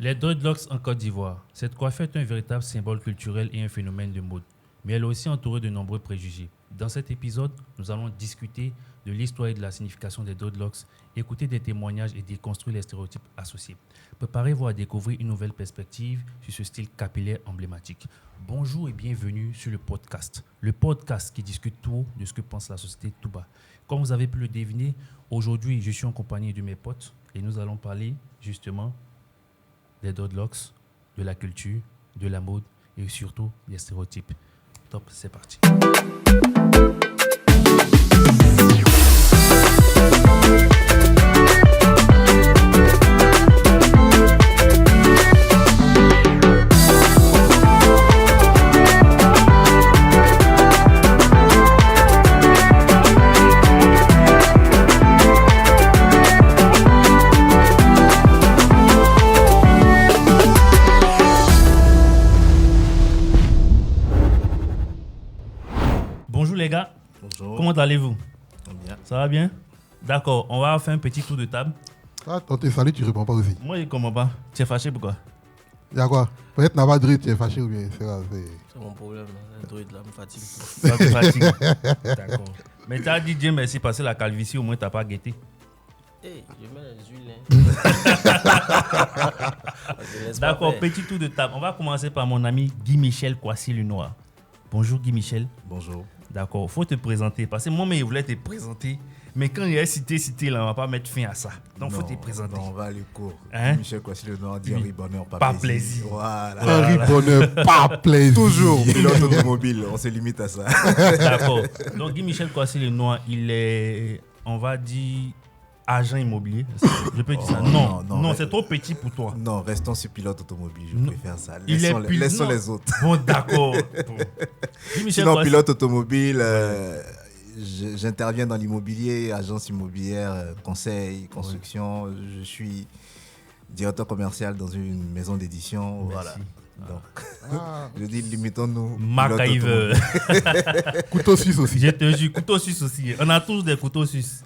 Les dreadlocks en Côte d'Ivoire. Cette coiffure est un véritable symbole culturel et un phénomène de mode, mais elle est aussi entourée de nombreux préjugés. Dans cet épisode, nous allons discuter de l'histoire et de la signification des dreadlocks, écouter des témoignages et déconstruire les stéréotypes associés. Préparez-vous à découvrir une nouvelle perspective sur ce style capillaire emblématique. Bonjour et bienvenue sur le podcast qui discute tout de ce que pense la société tout bas. Comme vous avez pu le deviner, aujourd'hui, je suis en compagnie de mes potes et nous allons parler justement des dreadlocks, de la culture, de la mode et surtout des stéréotypes. Top, c'est parti. Bonjour les gars. Bonjour. Comment allez-vous? Bien. Ça va bien? D'accord, on va faire un petit tour de table. Ah, quand tu salut, tu réponds pas aussi. Moi, je ne comprends pas. Tu es fâché pourquoi? Y'a quoi? Peut-être n'a pas de rythme, tu es fâché ou bien c'est grave. C'est mon problème. Le druide là me fatigue. Ça te fatigue. D'accord. Mais tu as dit Dieu merci parce que la calvitie, au moins, tu n'as pas guetté. Hey, je mets les huiles. D'accord, petit tour de table. On va commencer par mon ami Guy-Michel Kwasi-Lenoir. Bonjour Guy-Michel. Bonjour. D'accord, il faut te présenter. Parce que moi-même, je voulais te présenter. Mais quand il y a cité là, on ne va pas mettre fin à ça. Donc, il faut te présenter. Non, on va aller court. Hein? Michel Kwasi-Lenoir dit Henri Bonheur, Pas plaisir. Voilà. Henri Bonheur, pas plaisir. Toujours pilote automobile, on se limite à ça. D'accord. Donc, Guy-Michel Kwasi-Lenoir, il est, on va dire, agent immobilier. Je peux dire ça? Non, c'est trop petit pour toi. Non, restons sur pilote automobile, je préfère ça. Il est Laissons les autres. Bon, d'accord. Bon. Guy-Michel Sinon, Kwasi- pilote automobile, j'interviens dans l'immobilier, agence immobilière, conseil, construction. Je suis directeur commercial dans une maison d'édition. Voilà. Donc, je dis, limitons-nous. MacGyver. Couteau suisse aussi. Je te jure, couteau suisse aussi. On a tous des couteaux suisses.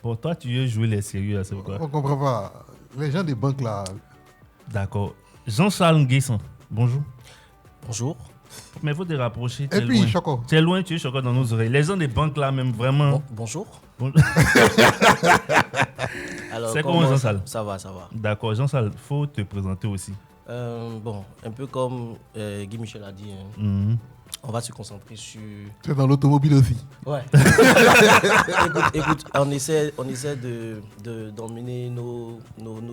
Pour toi, tu veux jouer les sérieux, là, c'est pourquoi? On comprend pas. Les gens des banques là. D'accord. Jean-Charles Nguesson, bonjour. Bonjour. Mais il faut te rapprocher. Et t'es puis, loin. Choco. Tu es loin, tu es choqué dans nos oreilles. Les gens des banques là, même vraiment. Bonjour. Bon- Alors, C'est comment, Jean-Sal? Ça va. D'accord, Jean-Charles, il faut te présenter aussi. Bon, un peu comme Guy Michel a dit, hein, Mhm. on va se concentrer sur... Tu es dans l'automobile aussi. Ouais. écoute, on essaie d'emmener nos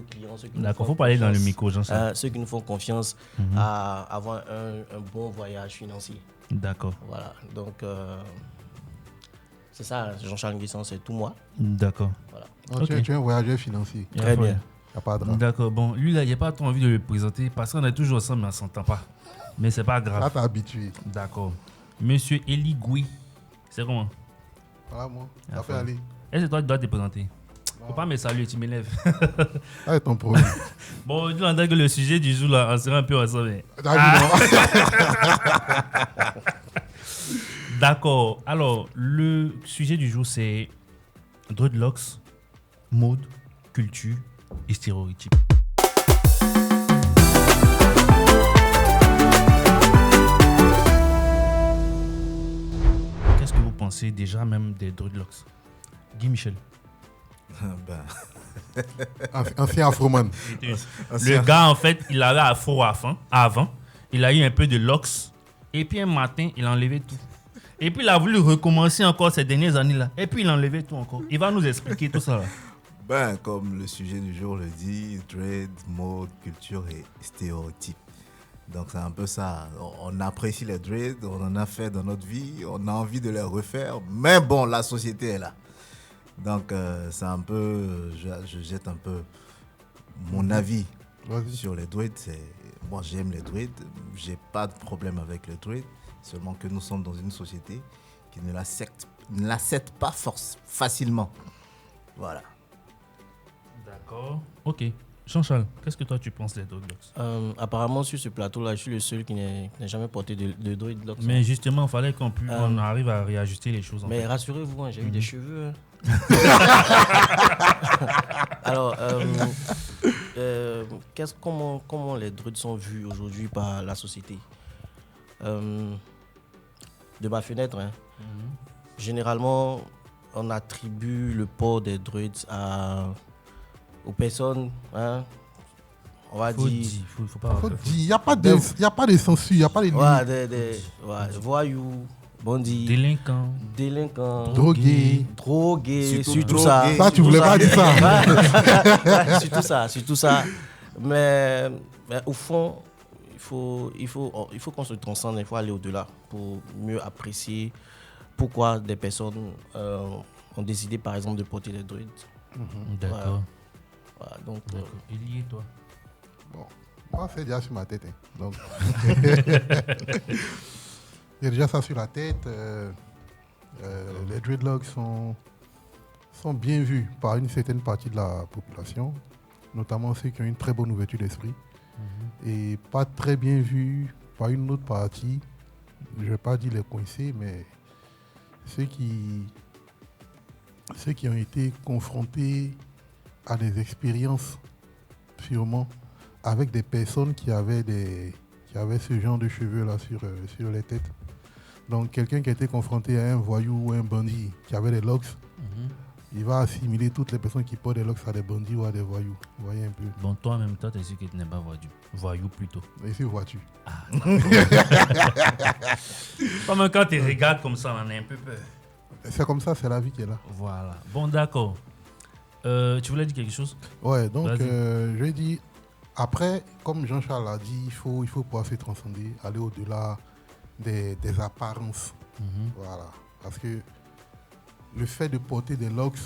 clients, ceux qui nous D'accord, il font faut parler dans le confiance, micro, Jean-Charles. ceux qui nous font confiance à avoir un bon voyage financier. D'accord, Voilà, donc c'est ça, Jean-Charles Nguesson, c'est tout moi. d'accord. Voilà. Donc, Ok. tu es un voyageur financier. Il y a Très pas- bien. Y a pas de drame. D'accord, bon, lui là, il n'y a pas trop envie de le présenter parce qu'on est toujours ensemble, mais on ne s'entend pas. Mais c'est pas Là, grave. t'es habitué. D'accord. Monsieur Eli Gouy, c'est comment? Voilà, moi. Ah, Ça fait ouais. aller. Est-ce que toi, tu dois te présenter? Faut pas me saluer, tu m'élèves. Ah, c'est ton problème. Bon, aujourd'hui, on dirait que le sujet du jour là, on sera un peu ensemble. mais- T'as vu, non? D'accord. Alors, le sujet du jour, c'est dreadlocks, mode, culture et stéréotypes. Qu'est-ce que vous pensez déjà même des dreadlocks? Guy Michel. Ben, Ancien afroman. Le gars, en fait, il avait afro avant. Il a eu un peu de locks. Et puis un matin, il a enlevé tout. Et puis il a voulu recommencer encore ces dernières années-là. Et puis il a enlevé tout encore. Il va nous expliquer tout ça. Là. Ben, comme le sujet du jour le dit, dread, mode, culture et stéréotypes. Donc c'est un peu ça. On apprécie les dreads, on en a fait dans notre vie, on a envie de les refaire. Mais bon, la société est là. Donc c'est un peu, je jette un peu mon avis Vas-y. sur les dreads. Moi j'aime les dreads, j'ai pas de problème avec les dreads. Seulement que nous sommes dans une société qui ne l'accepte pas facilement. Voilà. D'accord. Ok. Jean-Charles, qu'est-ce que toi tu penses des dreadlocks? Apparemment, sur ce plateau-là, je suis le seul qui n'a jamais porté de dreadlocks. Mais justement, il fallait qu'on arrive à réajuster les choses. En Mais fait. rassurez-vous, hein, j'ai eu des cheveux. hein. Alors, comment les druides sont vus aujourd'hui par la société? De ma fenêtre, hein. Généralement, on attribue le port des druides aux personnes, hein, on va Faut dire, dire, faut pas. Il n'y a pas de censure, il n'y a pas de limite. voyous, bandits, délinquants, Drogués. surtout drogués. ça. Ça, tu voulais pas dire ça. surtout ça. Mais au fond, il faut qu'on se transcende, il faut aller au-delà pour mieux apprécier pourquoi des personnes ont décidé, par exemple, de porter des druides. D'accord. Voilà, donc, D'accord. Il y est, toi. Bon, moi, c'est déjà sur ma tête. Hein. Donc, j'ai déjà ça sur la tête. Les dreadlocks sont bien vus par une certaine partie de la population, notamment ceux qui ont une très bonne ouverture d'esprit, et pas très bien vus par une autre partie, je ne vais pas dire les coincés, mais ceux qui ont été confrontés à des expériences sûrement avec des personnes qui avaient ce genre de cheveux là sur les têtes. Donc quelqu'un qui a été confronté à un voyou ou un bandit qui avait des locks, il va assimiler toutes les personnes qui portent des locks à des bandits ou à des voyous. Vous voyez un peu. Bon, toi, en même temps, tu es sûr que tu n'es pas voyou plutôt. Et c'est vois-tu. Comme quand tu regardes comme ça, on a un peu peur. C'est comme ça, c'est la vie qui est là. Voilà. Bon, d'accord. Tu voulais dire quelque chose? Ouais, donc Vas-y. je dis, après, comme Jean-Charles a dit, il faut pouvoir se transcender, aller au-delà des apparences. Voilà. Parce que le fait de porter des locks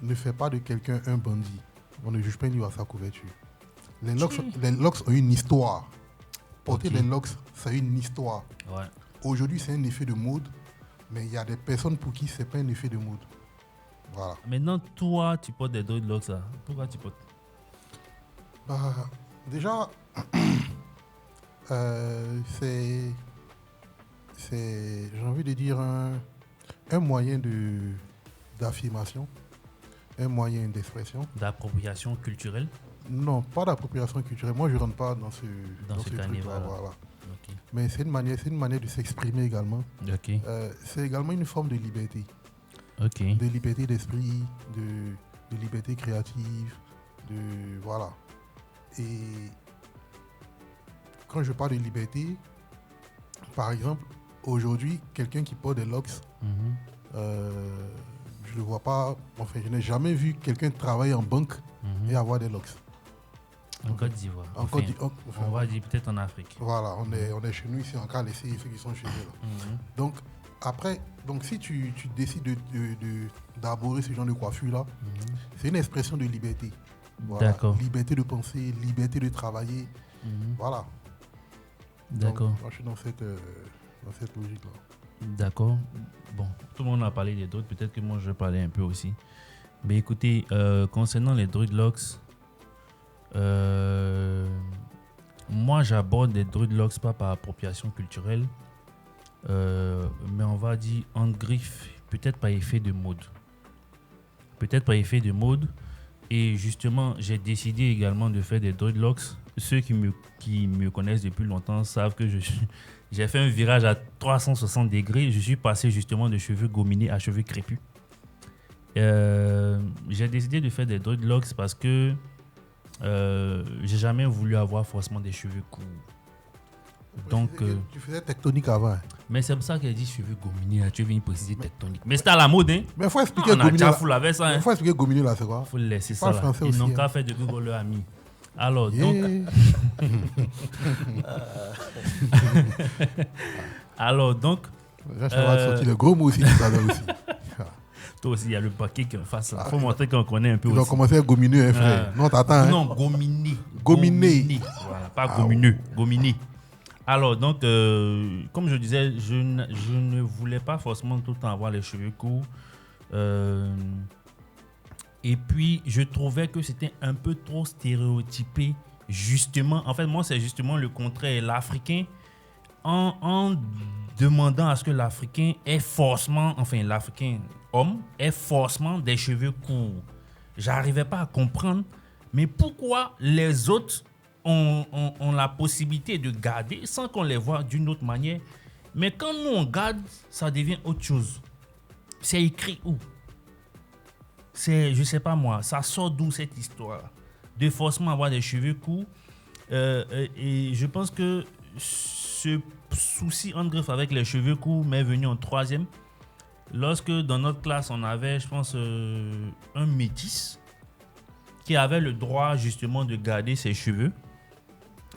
ne fait pas de quelqu'un un bandit. On ne juge pas une à sa couverture. Les locks ont une histoire. Porter des locks, c'est une histoire. Ouais. Aujourd'hui, c'est un effet de mode, mais il y a des personnes pour qui ce n'est pas un effet de mode. Voilà. Maintenant, toi, tu portes des dreadlocks là. Pourquoi tu portes? Déjà, c'est, j'ai envie de dire, un moyen d'affirmation, un moyen d'expression. D'appropriation culturelle? Non, pas d'appropriation culturelle. Moi, je ne rentre pas dans ce carnaval. truc-là. Voilà. Ok. Mais c'est une manière de s'exprimer également. Ok. C'est également une forme de liberté. Ok. De liberté d'esprit, de liberté créative, voilà. Et quand je parle de liberté, par exemple, aujourd'hui, quelqu'un qui porte des locks, je ne vois pas, enfin, je n'ai jamais vu quelqu'un travailler en banque et avoir des locks. En Côte d'Ivoire. En Enfin, Côte d'Ivoire, on va dire peut-être en Afrique. Voilà, on est chez nous ici, encore laissé ceux qui sont chez eux. Là. Donc, après, si tu décides d'aborder ce genre de coiffure-là, c'est une expression de liberté. Voilà. D'accord. Liberté de penser, liberté de travailler. Voilà. D'accord. Donc, moi, je suis dans cette logique-là. D'accord. Bon, tout le monde a parlé des druides. Peut-être que moi, je vais parler un peu aussi. Mais écoutez, concernant les dreadlocks, moi, j'aborde les dreadlocks pas par appropriation culturelle, mais on va dire en griffe, peut-être par effet de mode. Peut-être par effet de mode. Et justement, j'ai décidé également de faire des dreadlocks. Ceux qui me connaissent depuis longtemps savent que j'ai fait un virage à 360 degrés. Je suis passé justement de cheveux gominés à cheveux crépus. J'ai décidé de faire des dreadlocks parce que j'ai jamais voulu avoir forcément des cheveux courts. Donc, tu faisais tectonique avant. Hein. Mais c'est pour ça qu'elle dit cheveux gominés. Là, tu viens préciser tectonique. Mais c'était à la mode, hein. Mais il faut expliquer On a gominé. déjà fou avec ça, hein. Il faut expliquer gominé là, c'est quoi? Il faut le laisser ça Pas là. français Ils n'ont aussi, qu'à hein. faire de Google leur ami. Alors, Yeah. donc, Jean-Charles a sorti le gros mot aussi tout à l'heure aussi. toi aussi, il y a le paquet qui est en face là. Il faut montrer qu'on connaît un peu Ils ont aussi. commencé à gominer, hein, frère. Non, t'attends. Hein. Non, gominé. Gominé. Voilà, pas gomineux, gominé. Alors, donc, comme je disais, je ne voulais pas forcément tout le temps avoir les cheveux courts. Et puis, je trouvais que c'était un peu trop stéréotypé. Justement, en fait, moi, c'est justement le contraire. L'Africain, en demandant à ce que l'Africain ait forcément, enfin, l'Africain homme ait forcément des cheveux courts. j'arrivais pas à comprendre, mais pourquoi les autres ont la possibilité de garder sans qu'on les voit d'une autre manière. Mais quand nous, on garde, ça devient autre chose. C'est écrit où? Je sais pas moi, ça sort d'où cette histoire de forcément avoir des cheveux courts. Et je pense que ce souci en greffe avec les cheveux courts m'est venu en 3e. Lorsque dans notre classe, on avait, je pense, un métis qui avait le droit justement de garder ses cheveux.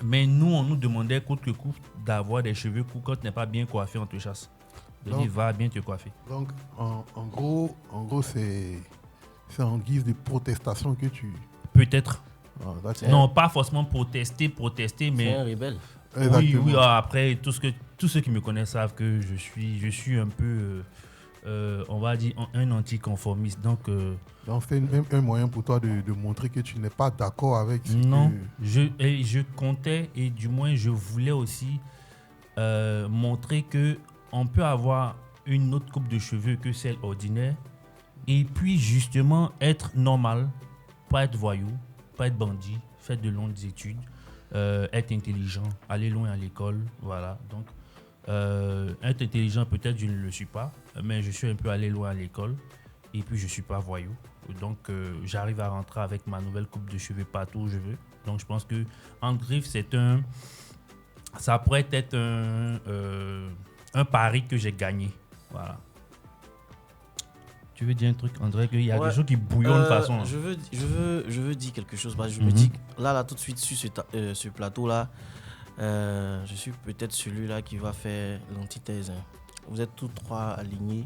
Mais nous, on nous demandait coûte que coûte d'avoir des cheveux courts quand tu n'es pas bien coiffé, on te chasse. Il va bien te coiffer. Donc, en gros c'est en guise de protestation que tu... Peut-être. Ah, Non, pas forcément protester, mais... C'est un rebelle. Oui, après, tous ceux qui me connaissent savent que je suis un peu, on va dire, un anticonformiste. Donc c'est un moyen pour toi de montrer que tu n'es pas d'accord avec ce non, que... je comptais, et du moins, je voulais aussi montrer qu'on peut avoir une autre coupe de cheveux que celle ordinaire, et puis justement être normal, pas être voyou, pas être bandit, faire de longues études, être intelligent, aller loin à l'école, voilà. Donc, être intelligent, peut-être je ne le suis pas, mais je suis un peu allé loin à l'école, et puis je ne suis pas voyou. Donc, j'arrive à rentrer avec ma nouvelle coupe de cheveux partout où je veux. Donc, je pense que en griffe, ça pourrait être un pari que j'ai gagné. Voilà. Tu veux dire un truc, André, qu'il y a des choses qui bouillonnent de façon. Je veux dire quelque chose. Parce que je me dis, là, tout de suite, sur ce plateau-là, je suis peut-être celui-là qui va faire l'antithèse. Vous êtes tous trois alignés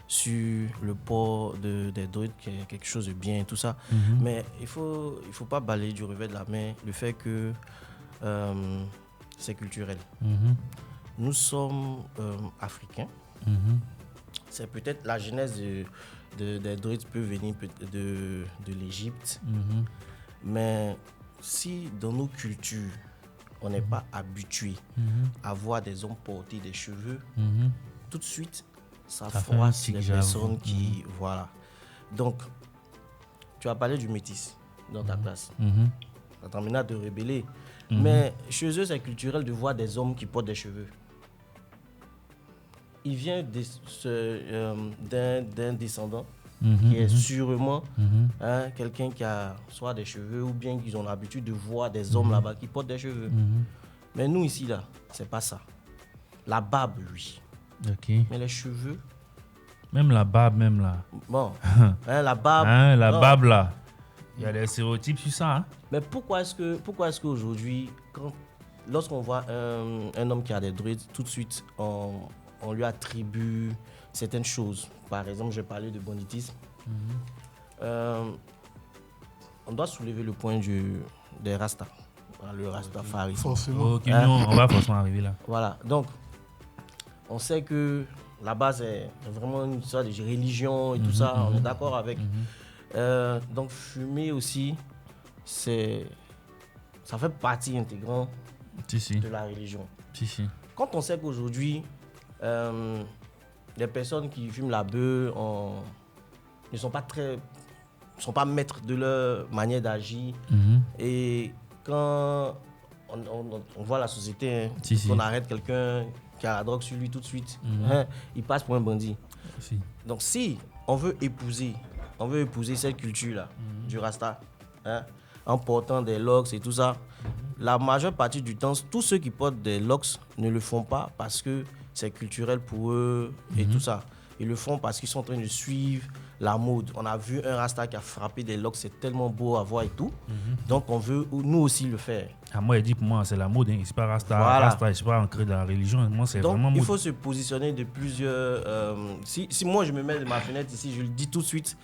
sur le port des druides, qui est quelque chose de bien et tout ça. Mais il faut pas balayer du revers de la main le fait que c'est culturel. Nous sommes africains. C'est peut-être la genèse des druides peut venir de l'Égypte. Mais si dans nos cultures, on n'est pas habitué à voir des hommes porter des cheveux, tout de suite, ça froisse les personnes qui... Voilà. Donc, tu as parlé du métis dans ta classe. Ça t'a amené à te rebeller. Mais chez eux, c'est culturel de voir des hommes qui portent des cheveux. Il vient d'un descendant qui est sûrement quelqu'un qui a soit des cheveux ou bien qu'ils ont l'habitude de voir des hommes là-bas qui portent des cheveux. Mais nous ici, là, c'est pas ça. La barbe, oui. Okay. Mais les cheveux... Même la barbe, même là. Bon, la barbe... barbe là. Il y a des stéréotypes sur ça. Mais pourquoi est-ce qu'aujourd'hui, lorsqu'on voit un homme qui a des druides, tout de suite, on lui attribue certaines choses. Par exemple, je parlais de banditisme. On doit soulever le point des Rastas. Le Rastafari. Forcément. Ok, on va forcément arriver là. Voilà, donc, on sait que la base est vraiment une sorte de religion et tout ça, on est d'accord avec. Donc, fumer aussi, ça fait partie intégrante de la religion. Quand on sait qu'aujourd'hui, les personnes qui fument la beuh ne sont pas maîtres de leur manière d'agir. Et quand on voit la société, on arrête quelqu'un qui a la drogue sur lui tout de suite, il passe pour un bandit. Donc si on veut épouser cette culture-là du Rasta, en portant des locks et tout ça, la majeure partie du temps, tous ceux qui portent des locks ne le font pas parce que c'est culturel pour eux et tout ça. Ils le font parce qu'ils sont en train de suivre la mode. On a vu un Rasta qui a frappé des locks, c'est tellement beau à voir et tout. Donc on veut nous aussi le faire. Moi, il dit pour moi, c'est la mode. C'est pas Rasta. Voilà. Rasta, c'est pas ancré dans la religion. Moi, c'est vraiment mode. Il faut se positionner de plusieurs... si moi, je me mets de ma fenêtre ici, je le dis tout de suite.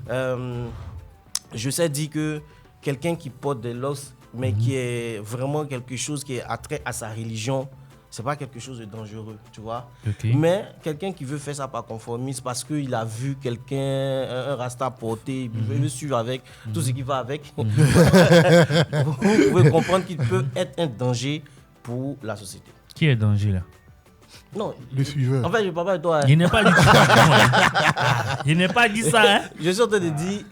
Je sais dire que quelqu'un qui porte des locks, mais qui est vraiment quelque chose qui est attrait à sa religion, c'est pas quelque chose de dangereux, tu vois. Mais quelqu'un qui veut faire ça par conformisme parce qu'il a vu quelqu'un, un Rasta porter, il veut suivre avec tout ce qui va avec, vous pouvez comprendre qu'il peut être un danger pour la société. Qui est danger là? Non. Le suiveur. En fait, je parle pas de toi. Hein. Il n'est pas dit ça. Il n'est pas dit ça. Hein? Je suis en train de dire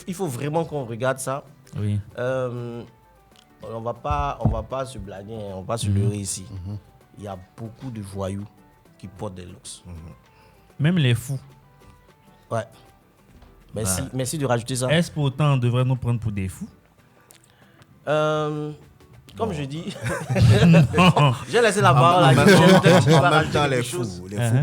qu'il faut vraiment qu'on regarde ça. Oui. On va pas se blaguer, on va pas se leurrer ici. Il y a beaucoup de voyous qui portent des locks. Même les fous. Ouais. Merci de rajouter ça. Est-ce pour autant on devrait nous prendre pour des fous? Comme je dis, j'ai laissé la parole à En même quelqu'un. temps, les fous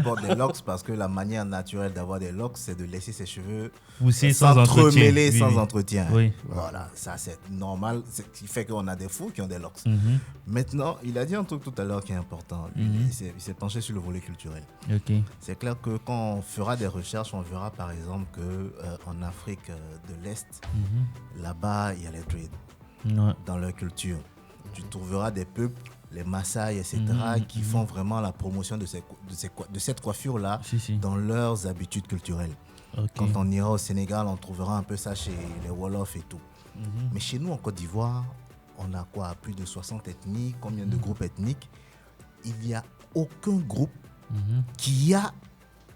portent des locks parce que la manière naturelle d'avoir des locks, c'est de laisser ses cheveux Pousser sans entretien. s'entremêler Oui, sans oui. entretien. Oui. Voilà, ça c'est normal. C'est ce qui fait qu'on a des fous qui ont des locks. Maintenant, il a dit un truc tout à l'heure qui est important. Il s'est penché sur le volet culturel. Ok. C'est clair que quand on fera des recherches, on verra par exemple qu'en Afrique de l'Est, là-bas, il y a les dreads Ouais. dans leur culture. Tu trouveras des peuples, les Maasai, etc., qui font vraiment la promotion de cette coiffure-là Si. dans leurs habitudes culturelles. Ok. Quand on ira au Sénégal, on trouvera un peu ça chez les Wolofs et tout. Mais chez nous, en Côte d'Ivoire, on a quoi? Plus de 60 ethnies, combien de groupes ethniques? Il n'y a aucun groupe qui a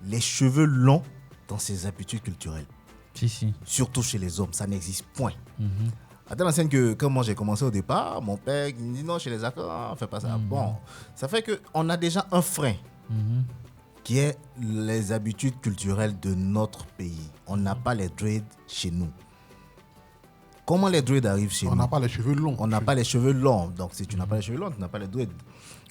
les cheveux longs dans ses habitudes culturelles. Si. Surtout chez les hommes, ça n'existe point. À telle enseigne que quand moi j'ai commencé au départ, mon père il me dit non, chez les accords, on ne fait pas ça. Bon, ça fait qu'on a déjà un frein qui est les habitudes culturelles de notre pays. On n'a pas les dreads chez nous. Comment les dreads arrivent chez nous? On n'a pas les cheveux longs. On n'a pas les cheveux longs. Donc si tu n'as pas les cheveux longs, tu n'as pas les dreads.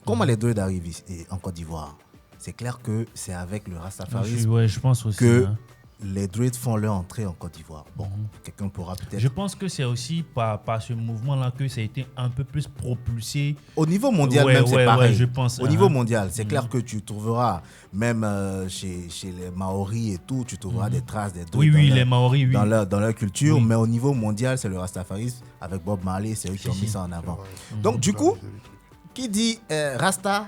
Comment les dreads arrivent ici, en Côte d'Ivoire? C'est clair que c'est avec le rastafarisme Ouais, je pense aussi. que hein. les dreads font leur entrée en Côte d'Ivoire. Bon, quelqu'un pourra peut-être... Je pense que c'est aussi par ce mouvement-là que ça a été un peu plus propulsé. Au niveau mondial, Ouais, même, c'est ouais, pareil. ouais, je pense, Au niveau mondial, c'est clair que tu trouveras, même chez les Maoris et tout, tu trouveras des traces des dreads Oui, dans, les Maoris, oui. dans leur culture. Oui. Mais au niveau mondial, c'est le rastafarisme avec Bob Marley, c'est eux qui ont mis ça en avant. Donc, du coup, qui dit Rasta,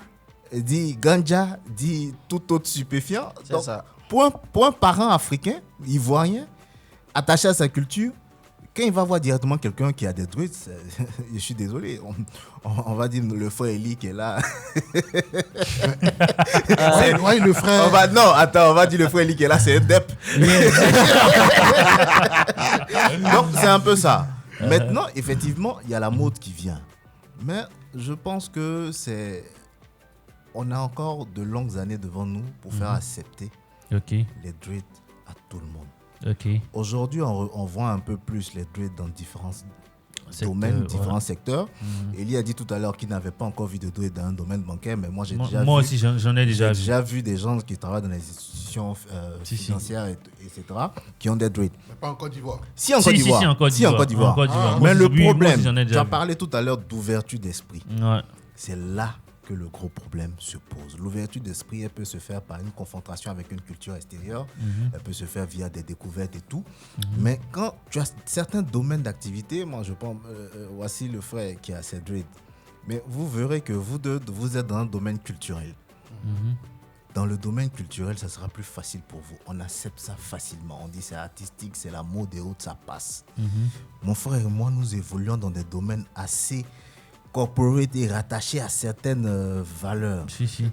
dit Ganja, dit tout autre stupéfiant. C'est Donc, ça. pour un parent africain, ivoirien, attaché à sa culture, quand il va voir directement quelqu'un qui a des dreads, je suis désolé, on va dire le frère Eli qui est là. Ouais, le frère. On va dire le frère Eli qui est là, c'est un dep. Donc c'est un peu ça. Maintenant, effectivement, il y a la mode qui vient. Mais je pense que on a encore de longues années devant nous pour faire accepter Ok. les dreads à tout le monde. Ok. Aujourd'hui, on voit un peu plus les dreads dans différents domaines, différents secteurs. Eli a dit tout à l'heure qu'il n'avait pas encore vu de dreads dans un domaine bancaire, mais moi j'ai déjà vu. Moi aussi, j'en ai déjà vu. J'ai déjà vu des gens qui travaillent dans les institutions financières, etc., qui ont des dreads. Mais pas en Côte d'Ivoire. Si en Côte d'Ivoire. en Côte d'Ivoire. En Côte d'Ivoire. Mais le Moi problème, aussi, j'en ai tu déjà as vu. parlé tout à l'heure d'ouverture d'esprit. Ouais. C'est là que le gros problème se pose. L'ouverture d'esprit, elle peut se faire par une confrontation avec une culture extérieure, elle peut se faire via des découvertes et tout. Mais quand tu as certains domaines d'activité, moi je pense, voici le frère qui a ses dreads, mais vous verrez que vous deux, vous êtes dans un domaine culturel. Dans le domaine culturel, ça sera plus facile pour vous. On accepte ça facilement. On dit c'est artistique, c'est la mode et autres, ça passe. Mon frère et moi, nous évoluons dans des domaines assez corporate et rattachés à certaines valeurs. Si. C'est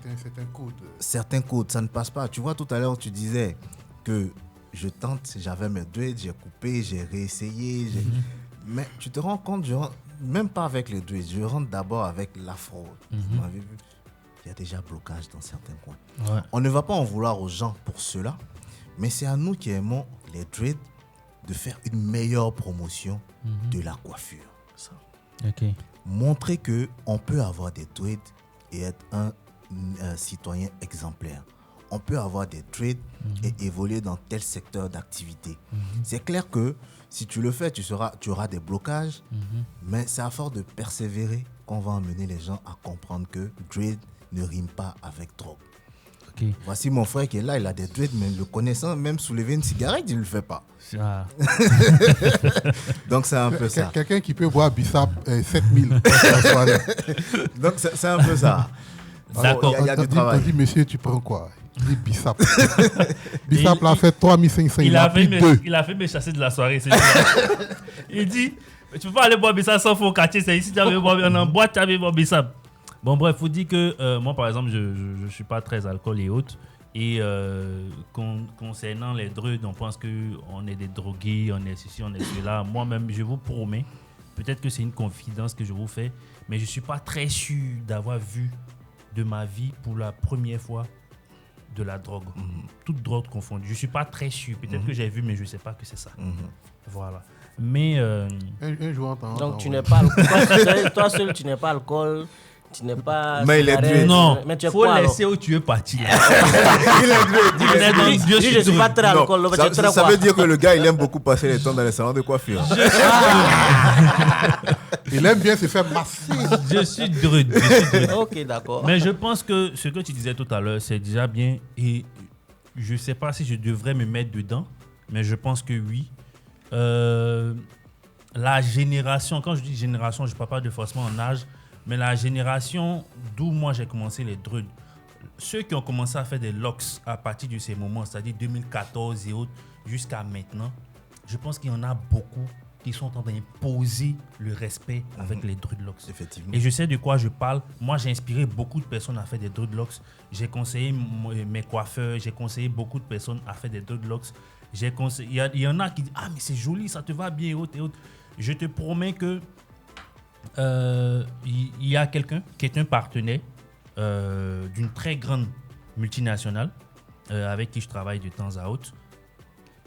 un code. Certains codes, ça ne passe pas. Tu vois, tout à l'heure, tu disais que je tente, j'avais mes dreads, j'ai coupé, j'ai réessayé. Mais tu te rends compte, même pas avec les dreads, je rentre d'abord avec l'afro. Vous m'avez vu, il y a déjà blocage dans certains coins. Ouais. On ne va pas en vouloir aux gens pour cela, mais c'est à nous qui aimons les dreads de faire une meilleure promotion de la coiffure. Ça. Ok. Montrer qu'on peut avoir des dreads et être un citoyen exemplaire. On peut avoir des dreads et évoluer dans tel secteur d'activité. C'est clair que si tu le fais, tu auras des blocages, mais c'est à force de persévérer qu'on va emmener les gens à comprendre que dread ne rime pas avec drogue. Ok. Voici mon frère qui est là, il a des dreads, mais le connaissant, même soulever une cigarette, il ne le fait pas. Ah. Donc c'est un peu ça. Quelqu'un qui peut boire Bissap 7000 la soirée. Donc c'est un peu ça. D'accord. Il y a du travail. On dit, monsieur, tu prends quoi? Il dit Bissap. Bissap l'a fait 3500, il a pris 2. Il a fait mes chasser de la soirée. Il dit, tu peux pas aller boire Bissap sans faux quartier, c'est ici, tu avais boire en boîte, tu avais boire Bissap. Bon, bref, faut dire que moi, par exemple, je ne suis pas très alcool et autres. Et concernant les drogues, on pense qu'on est des drogués, on est ceci, on est cela. Moi-même, je vous promets, peut-être que c'est une confidence que je vous fais, mais je ne suis pas très sûr d'avoir vu de ma vie pour la première fois de la drogue. Toute drogue confondue. Je ne suis pas très sûr. Peut-être que j'ai vu, mais je ne sais pas que c'est ça. Voilà. Mais... Un jour, donc, tu n'es pas alcool. Toi seul, tu n'es pas alcool. Tu n'es pas... Mais il est cigarette, non, mais tu es faut quoi, laisser où tu es parti. Il est doué. Je ne suis pas très alcool. Non, mais tu es très ça quoi? veut dire que le gars, il aime beaucoup passer les temps dans les salons de coiffure. Il aime bien se faire masser. Je suis druide. Ok, d'accord. Mais je pense que ce que tu disais tout à l'heure, c'est déjà bien. Et je ne sais pas si je devrais me mettre dedans, mais je pense que oui. La génération, quand je dis génération, je ne parle pas de forcément en âge, mais la génération d'où moi j'ai commencé les druides, ceux qui ont commencé à faire des locks à partir de ces moments, c'est-à-dire 2014 et autres, jusqu'à maintenant, je pense qu'il y en a beaucoup qui sont en train d'imposer le respect avec les dreadlocks. Effectivement. Et je sais de quoi je parle. Moi, j'ai inspiré beaucoup de personnes à faire des dreadlocks. J'ai conseillé mes coiffeurs, j'ai conseillé beaucoup de personnes à faire des dreadlocks. Il y en a qui disent « Ah, mais c'est joli, ça te va bien et autres et autres. » Je te promets que il y a quelqu'un qui est un partenaire d'une très grande multinationale avec qui je travaille de temps à autre,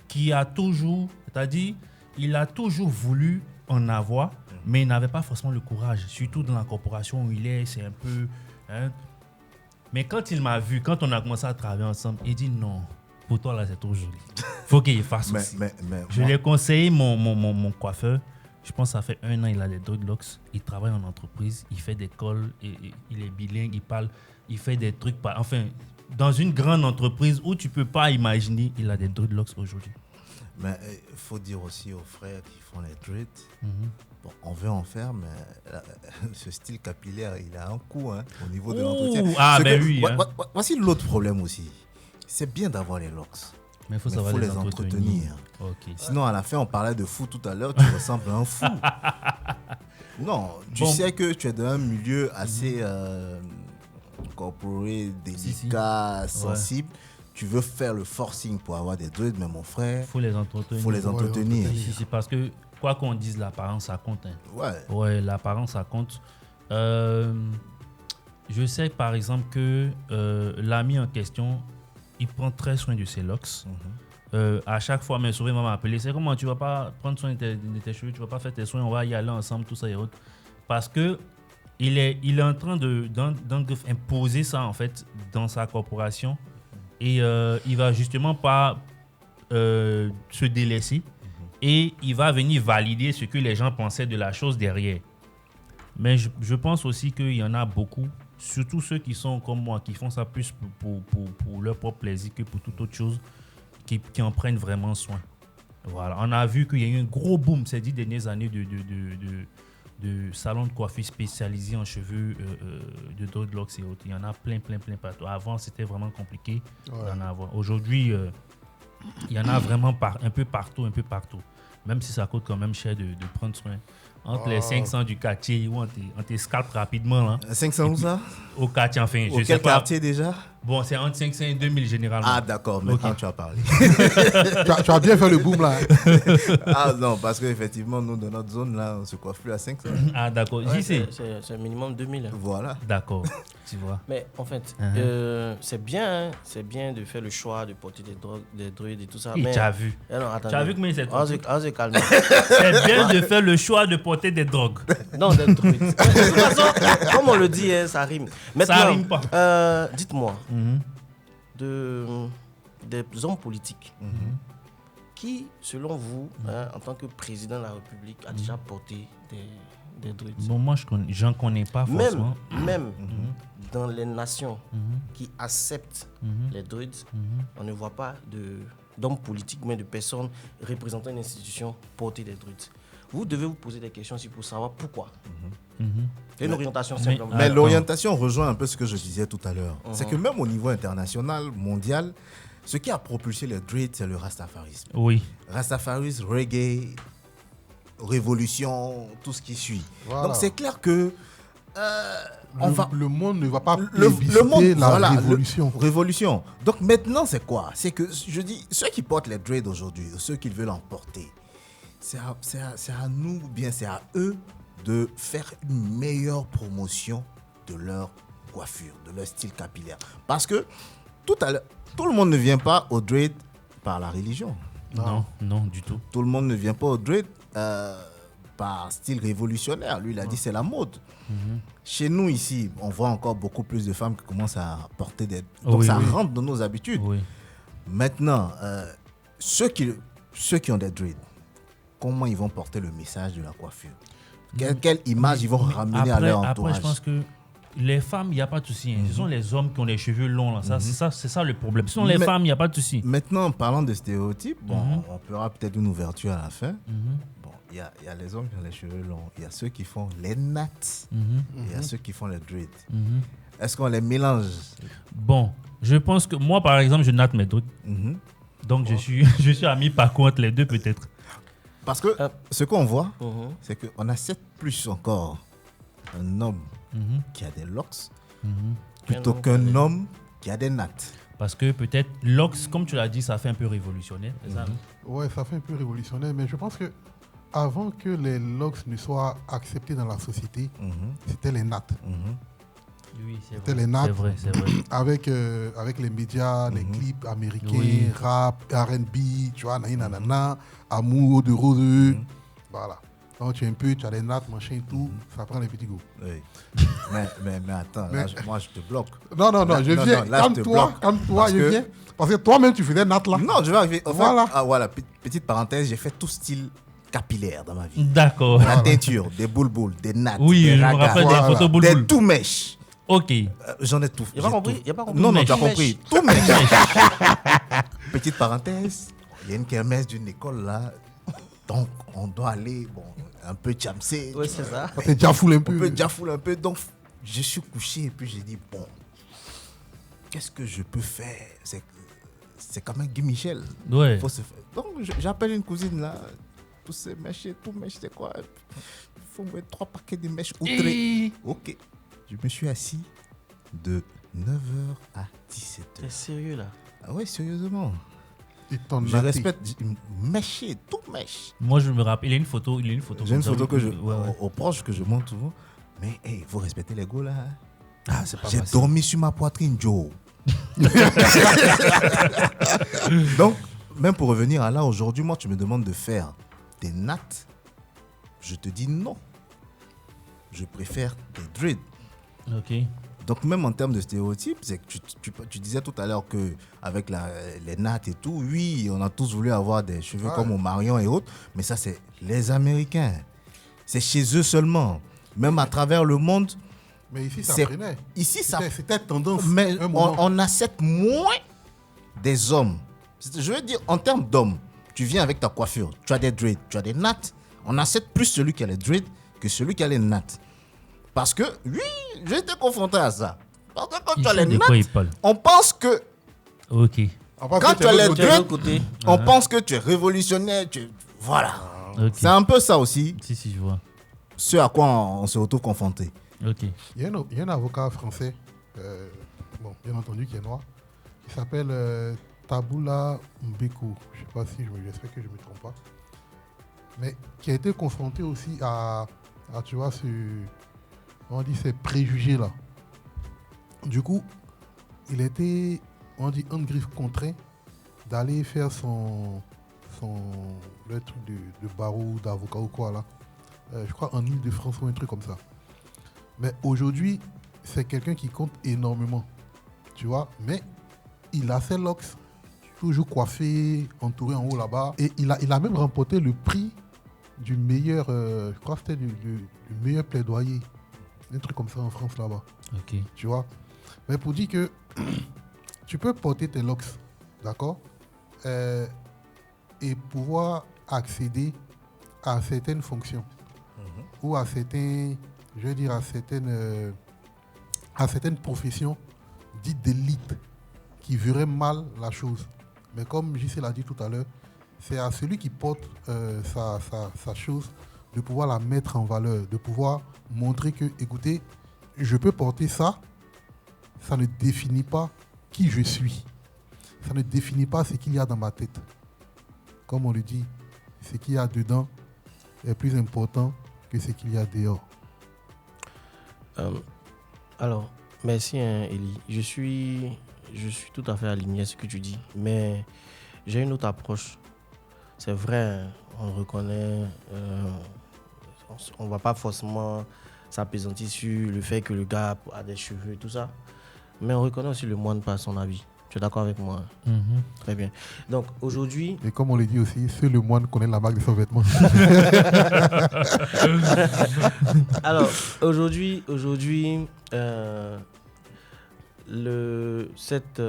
qui a toujours, c'est-à-dire, il a toujours voulu en avoir, mais il n'avait pas forcément le courage, surtout dans la corporation où il est, c'est un peu... Hein. Mais quand il m'a vu, quand on a commencé à travailler ensemble, il dit non, pour toi là c'est trop joli. Faut qu'il fasse aussi. Mais Je lui ai conseillé mon coiffeur. Je pense que ça fait 1 an, il a les dreadlocks. Il travaille en entreprise, il fait des calls, il est bilingue, il parle, il fait des trucs. Enfin, dans une grande entreprise où tu ne peux pas imaginer, il a des dreadlocks aujourd'hui. Mais il faut dire aussi aux frères qui font les dreads, bon, on veut en faire, mais ce style capillaire, il a un coût au niveau de l'entretien. Ah, ben oui. Voici l'autre problème aussi. C'est bien d'avoir les locks. Mais il faut savoir les entretenir. Okay. Sinon, à la fin, on parlait de fou tout à l'heure, tu ressembles à un fou. Non, tu sais que tu es dans un milieu assez corporé, délicat, sensible. Tu veux faire le forcing pour avoir des dreads, mais mon frère, il faut les entretenir. Faut les entretenir. C'est parce que, quoi qu'on dise, l'apparence, ça compte. Hein. Ouais, l'apparence, ça compte. Je sais, par exemple, que l'ami en question, il prend très soin de ses locks. À chaque fois, mes souris m'a appelé. C'est comment tu vas pas prendre soin de tes cheveux, tu vas pas faire tes soins, on va y aller ensemble, tout ça et autres. Parce que il est en train d'imposer ça en fait dans sa corporation et il va justement pas se délaisser et il va venir valider ce que les gens pensaient de la chose derrière. Mais je pense aussi qu'il y en a beaucoup, surtout ceux qui sont comme moi, qui font ça plus pour leur propre plaisir que pour toute autre chose, qui en prennent vraiment soin. Voilà. On a vu qu'il y a eu un gros boom ces 10 dernières années de salons de coiffure spécialisés en cheveux, de dreadlocks et autres. Il y en a plein partout. Avant, c'était vraiment compliqué d'en avoir. Aujourd'hui, il y en a vraiment un peu partout. Même si ça coûte quand même cher de prendre soin. Entre les 500 du quartier, où on te scalpe rapidement. Là. 500 où ça? Au quartier, enfin. Au quel quartier déjà? Bon, c'est entre 500 et 2000 généralement. Ah d'accord, maintenant tu as parlé. tu as bien fait le boom là. Ah non, parce qu'effectivement, nous, dans notre zone, là, on se coiffe plus à 500. Ah d'accord, Ouais, c'est minimum 2000. Voilà. D'accord, tu vois. Mais en fait, c'est bien de faire le choix de porter des druides et tout ça. Et tu as vu. Non, Tu as vu comment il s'est on se calme. C'est bien de faire le choix de porter des drogues. Non, des druides. De toute façon, comme on le dit, ça rime. Maintenant, ça rime pas. Dites-moi, des hommes politiques qui, selon vous, en tant que président de la République, a déjà porté des druides. Bon, moi, j'en connais pas forcément. Même dans les nations qui acceptent les druides, on ne voit pas d'hommes politiques, mais de personnes représentant une institution porter des druides. Vous devez vous poser des questions aussi pour savoir pourquoi. C'est une orientation simplement. Mais l'orientation rejoint un peu ce que je disais tout à l'heure. C'est que même au niveau international, mondial, ce qui a propulsé les dreads, c'est le rastafarisme. Oui. Rastafarisme, reggae, révolution, tout ce qui suit. Voilà. Donc c'est clair que Le monde ne va pas le plébisciter monde, la voilà, révolution. Révolution. Donc maintenant, c'est quoi? C'est que, je dis, ceux qui portent les dreads aujourd'hui, ceux qui veulent en porter, c'est à nous, ou bien c'est à eux de faire une meilleure promotion de leur coiffure, de leur style capillaire. Parce que tout le monde ne vient pas au dread par la religion. Non, du tout. Tout le monde ne vient pas au dread par style révolutionnaire. Lui, il a dit c'est la mode. Chez nous, ici, on voit encore beaucoup plus de femmes qui commencent à porter des... Donc ça rentre dans nos habitudes. Oui. Maintenant, ceux qui ont des dreads, comment ils vont porter le message de la coiffure? Quelle image ils vont ramener à leur entourage? Après, je pense que les femmes, il n'y a pas de souci. Ce sont les hommes qui ont les cheveux longs. Là. C'est ça le problème. Ce sont les femmes, il n'y a pas de souci. Maintenant, parlant de stéréotypes, on fera peut-être une ouverture à la fin. Bon, il y a les hommes qui ont les cheveux longs. Il y a ceux qui font les nattes. Il y a ceux qui font les dreads. Est-ce qu'on les mélange? Bon, je pense que moi, par exemple, je natte mes dreads. Donc, je suis à mi-parcours entre les deux, peut-être. Parce que ce qu'on voit, c'est qu'on accepte plus encore un homme qui a des locks plutôt qu'un homme qui a des nattes. Parce que peut-être locks, comme tu l'as dit, ça fait un peu révolutionnaire. C'est ça, non? Ouais, ça fait un peu révolutionnaire, mais je pense que avant que les locks ne soient acceptés dans la société, c'était les nattes. Oui, c'est C'était vrai. les nattes. C'est vrai, c'est vrai. Avec les médias, les clips américains, rap, R&B, tu vois, nanana, amour de rose. Voilà. Donc tu as des nattes, machin et tout, ça prend les petits goûts. Oui. mais attends, là, moi je te bloque. Non, Là, je viens. là, je te bloque. Calme-toi, je viens. Parce que toi-même, tu faisais nattes là. Non, je vais arriver. Voilà. Voilà, petite parenthèse, j'ai fait tout style capillaire dans ma vie. D'accord. La teinture, des boulboules, des nattes, Oui, des je me ragas, rappelle des photos boule des boule. tout mèches. Ok. J'en ai tout. Il n'y a pas compris. tout. Il y a pas compris. Non, Tout tu as mèche. compris. Tout mèche. Petite parenthèse, il y a une kermesse d'une école là. Donc, on doit aller, un peu chamser. Oui, c'est ça. T'es déjà full un On peu. peut déjà fouler un peu. Donc, je suis couché et puis j'ai dit, qu'est-ce que je peux faire? C'est quand même Guy Michel. Ouais. Faut se faire. Donc, j'appelle une cousine là. Tous ces mèches, tout mèche, c'est quoi? Il faut mettre 3 paquets de mèches outrées. Ok. Je me suis assis de 9h à 17h. T'es sérieux là? Ah ouais, sérieusement. Et ton Je natté. respecte mècher, tout mèche. Moi, je me rappelle. Il y a une photo. J'ai comme une ça, photo que ouais. aux proches que je montre souvent. Mais il faut respecter les gars là. Ah, c'est pas J'ai facile. dormi sur ma poitrine, Joe. Donc, même pour revenir à là, aujourd'hui, moi, tu me demandes de faire des nattes. Je te dis non. Je préfère des dreads. Ok. Donc, même en termes de stéréotypes, c'est que tu disais tout à l'heure qu'avec les nattes et tout, oui, on a tous voulu avoir des cheveux comme au Marion et autres, mais ça, c'est les Américains. C'est chez eux seulement. Même à travers le monde. Mais ici, ça C'est- prenait. Ici, ça. C'était tendance. Mais un moment. on accepte moins des hommes. Je veux dire, en termes d'hommes, tu viens avec ta coiffure, tu as des dreads, tu as des nattes. On accepte plus celui qui a les dreads que celui qui a les nattes. Parce que, oui, j'ai été confronté à ça. Parce que quand tu as les De quoi il nattes, parle? on pense que Ok. Enfin, quand c'est tu as les l'autre Tu es de dreads, l'autre côté. on pense que tu es révolutionnaire. Voilà. Ok. C'est un peu ça aussi, Si, je vois. ce à quoi on se retrouve confronté. Ok. Il y a un avocat français, bien entendu, qui est noir, qui s'appelle Taboula Mbeko. Je ne sais pas si j'espère que je ne me trompe pas. Mais qui a été confronté aussi à tu vois, on dit ces préjugés-là. Du coup, il était, on dit, en griffe contraint d'aller faire le truc de barreau, d'avocat ou quoi là. Je crois en Ile-de-France ou un truc comme ça. Mais aujourd'hui, c'est quelqu'un qui compte énormément. Tu vois, mais il a ses locks, toujours coiffé, entouré en haut là-bas. Et il a même remporté le prix du meilleur, je crois que c'était du meilleur plaidoyer. Un truc comme ça en France là-bas. Ok. Tu vois. Mais pour dire que tu peux porter tes locks, d'accord, et pouvoir accéder à certaines fonctions ou à certains, je veux dire à certaines professions dites d'élite qui verraient mal la chose. Mais comme JC l'a dit tout à l'heure, c'est à celui qui porte sa chose de pouvoir la mettre en valeur, de pouvoir montrer que, écoutez, je peux porter ça, ça ne définit pas qui je suis. Ça ne définit pas ce qu'il y a dans ma tête. Comme on le dit, ce qu'il y a dedans est plus important que ce qu'il y a dehors. Alors, merci Elie. Je suis tout à fait aligné à ce que tu dis, mais j'ai une autre approche. C'est vrai, on reconnaît, on ne va pas forcément s'appesantir sur le fait que le gars a des cheveux et tout ça, mais on reconnaît aussi le moine par son habit. Tu es d'accord avec moi? Très bien. Donc aujourd'hui... Et comme on le dit aussi, seul le moine connaît la marque de son vêtement. Alors, aujourd'hui cette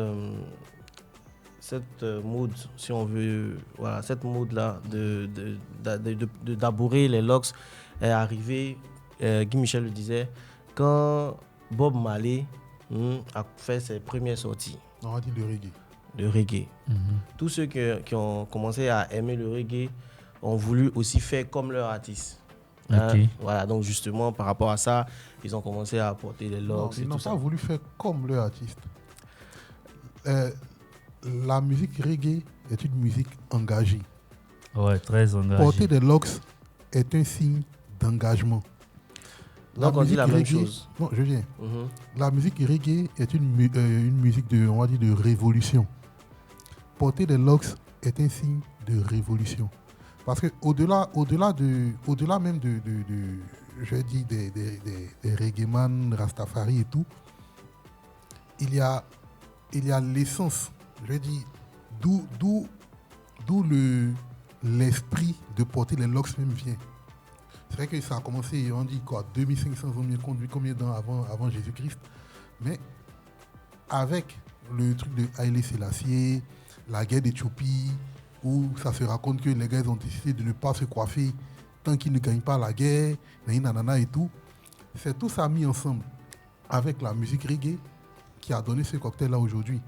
mode, si on veut, voilà, cette mode-là d'aborer les locks est arrivée, Guy Michel le disait, quand Bob Marley a fait ses premières sorties. On va dire le reggae. Le reggae. Tous ceux qui ont commencé à aimer le reggae ont voulu aussi faire comme leur artiste. Voilà, donc justement, par rapport à ça, ils ont commencé à apporter les locks. Ils et n'ont tout pas ça. voulu faire comme leur artiste. La musique reggae est une musique engagée. Ouais, très engagé. Porter des locks est un signe d'engagement. Donc on dit la même chose. Non, je viens. La musique reggae est une musique de, on va dire, de révolution. Porter des locks est un signe de révolution. Parce que au-delà même de je vais dire des reggaeman, Rastafari et tout, il y a l'essence, je vais dire, d'où l'esprit de porter les locks même vient. C'est vrai que ça a commencé, on dit quoi, 2500 ans, combien de temps avant Jésus-Christ. Mais avec le truc de Haïlé Sélassié, la guerre d'Éthiopie, où ça se raconte que les gars ont décidé de ne pas se coiffer tant qu'ils ne gagnent pas la guerre, nanana et tout. C'est tout ça mis ensemble avec la musique reggae qui a donné ce cocktail-là aujourd'hui.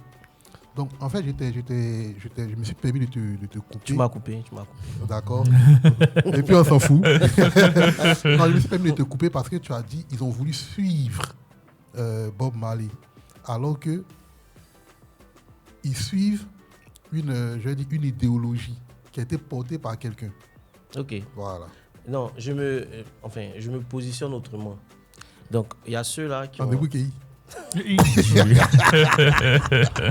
Donc, en fait, je me suis permis de te couper. Tu m'as coupé. D'accord. Et puis, on s'en fout. Non, je me suis permis de te couper parce que tu as dit qu'ils ont voulu suivre Bob Marley. Alors que ils suivent une idéologie qui a été portée par quelqu'un. Ok. Voilà. Non, je me positionne autrement. Donc, il y a ceux-là qui ont...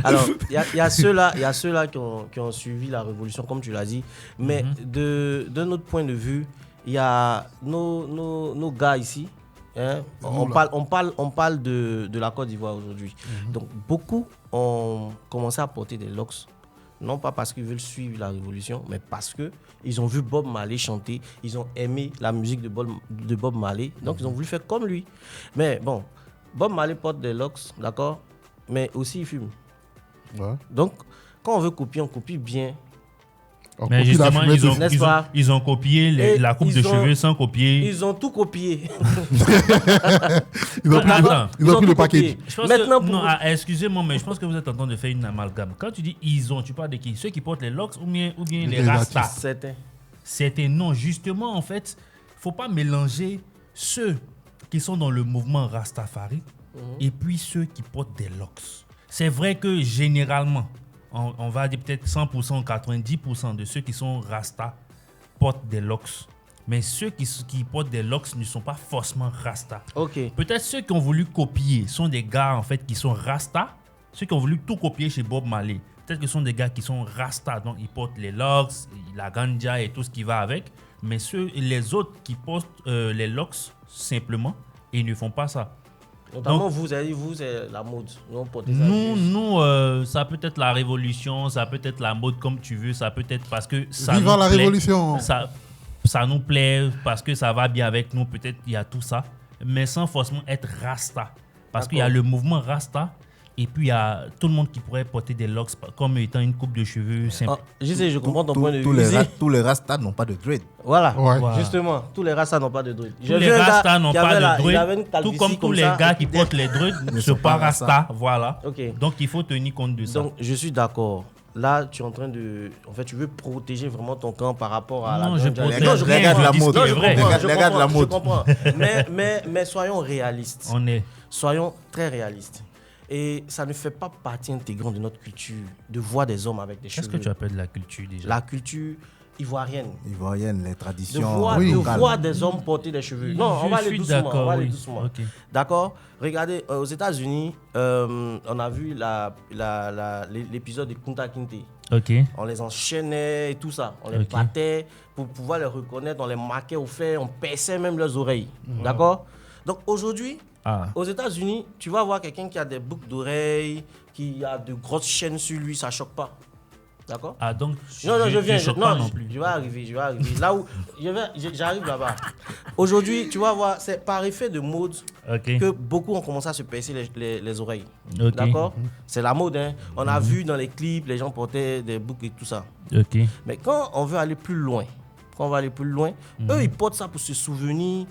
Alors, il y a ceux-là qui ont suivi la révolution, comme tu l'as dit. Mais d'un autre point de vue, il y a nos gars ici. Hein, on parle de la Côte d'Ivoire aujourd'hui. Donc, beaucoup ont commencé à porter des locks. Non pas parce qu'ils veulent suivre la révolution, mais parce qu'ils ont vu Bob Marley chanter. Ils ont aimé la musique de Bob Marley. Donc, ils ont voulu faire comme lui. Mais bon... Bob Marley porte des locks, d'accord, mais aussi il fume. Ouais. Donc, quand on veut copier, on copie bien. Mais justement, ils ont copié la coupe de cheveux sans copier. Ils ont tout copié. Ils ont pris le package. Excusez-moi, mais je pense que vous êtes en train de faire une amalgame. Quand tu dis ils ont, tu parles de qui? Ceux qui portent les locks ou bien les rastas? Certains. Non, justement, en fait, il ne faut pas mélanger ceux qui sont dans le mouvement Rastafari et puis ceux qui portent des locks. C'est vrai que généralement, on va dire peut-être 100%, 90% de ceux qui sont Rasta portent des locks. Mais ceux qui portent des locks ne sont pas forcément Rasta. Okay. Peut-être ceux qui ont voulu copier sont des gars en fait qui sont Rasta. Ceux qui ont voulu tout copier chez Bob Marley, peut-être que ce sont des gars qui sont Rasta. Donc ils portent les locks, la ganja et tout ce qui va avec. Mais les autres qui portent les locks simplement, et ils ne font pas ça. Notamment donc, vous avez dit, c'est la mode. Nous, ça peut être la révolution, ça peut être la mode comme tu veux, ça peut être parce que ça Viva nous la plaît, révolution. Ça nous plaît, parce que ça va bien avec nous, peut-être il y a tout ça, mais sans forcément être Rasta. Parce qu'il y a le mouvement Rasta, et puis il y a tout le monde qui pourrait porter des locks comme étant une coupe de cheveux simple. Je comprends ton point de vue. Tous les Rastas n'ont pas de dread. Voilà, justement, tous les Rastas n'ont pas de dread. Tous les Rastas n'ont pas de dread, tout comme tous les gars qui portent les dreads ne sont pas Rastas. Voilà. Okay. Donc il faut tenir compte de ça. Donc je suis d'accord. là, tu es en train de... En fait, tu veux protéger vraiment ton camp par rapport à Non, la... je ganja. protège Non, je rien regarde la du mode. disque, Non, je vrai. comprends, Regarde la je mode. comprends. Mais soyons réalistes. On est. Soyons très réalistes. Et ça ne fait pas partie intégrante de notre culture de voir des hommes avec des cheveux. Qu'est-ce que tu appelles la culture déjà? La culture ivoirienne. Ivoirienne, les De traditions. voir, Oui. de locales. voir des hommes porter des cheveux. Non, on va aller doucement. On D'accord, va aller oui. doucement. Ok. D'accord. Regardez, aux États-Unis, on a vu l'épisode de Kunta Kinte. Ok. On les enchaînait et tout ça. On les Ok. battait pour pouvoir les reconnaître. On les marquait au fer. On perçait même leurs oreilles. D'accord. Donc aujourd'hui, Ah. aux États-Unis, tu vas voir quelqu'un qui a des boucles d'oreilles, qui a de grosses chaînes sur lui, ça choque pas. D'accord. Ah, donc, Non, je viens. choque Non, pas non plus. je vais arriver. Là où j'arrive là-bas. Aujourd'hui, tu vas voir, c'est par effet de mode Ok. que beaucoup ont commencé à se percer les oreilles. Ok. D'accord. C'est la mode. Hein. On a vu dans les clips, les gens portaient des boucles et tout ça. Ok. Mais quand on veut aller plus loin, eux, ils portent ça pour se souvenir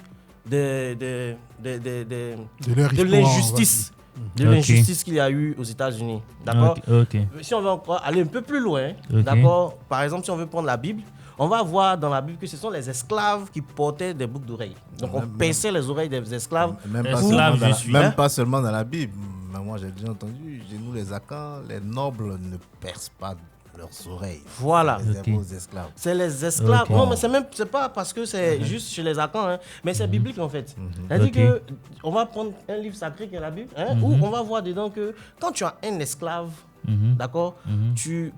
de leur histoire, l'injustice. De Ok. l'injustice qu'il y a eu aux États-Unis. D'accord. Ok. Si on veut encore aller un peu plus loin, Ok. d'accord. Par exemple, si on veut prendre la Bible, on va voir dans la Bible que ce sont les esclaves qui portaient des boucles d'oreilles. Donc on perçait les oreilles des esclaves. Même, pas Esclave, seulement, dans je la, suis. même Hein? pas seulement dans la Bible. Mais moi, j'ai déjà entendu, chez nous, les Akans, les nobles ne percent pas leurs oreilles. Voilà. Réservé Ok. aux esclaves. C'est les esclaves. Ok. Non, mais c'est pas parce que c'est juste chez les Akans, hein, mais c'est biblique en fait. C'est-à-dire Ok. que on va prendre un livre sacré qui est la Bible, hein, où on va voir dedans que quand tu as un esclave, Mhm. d'accord,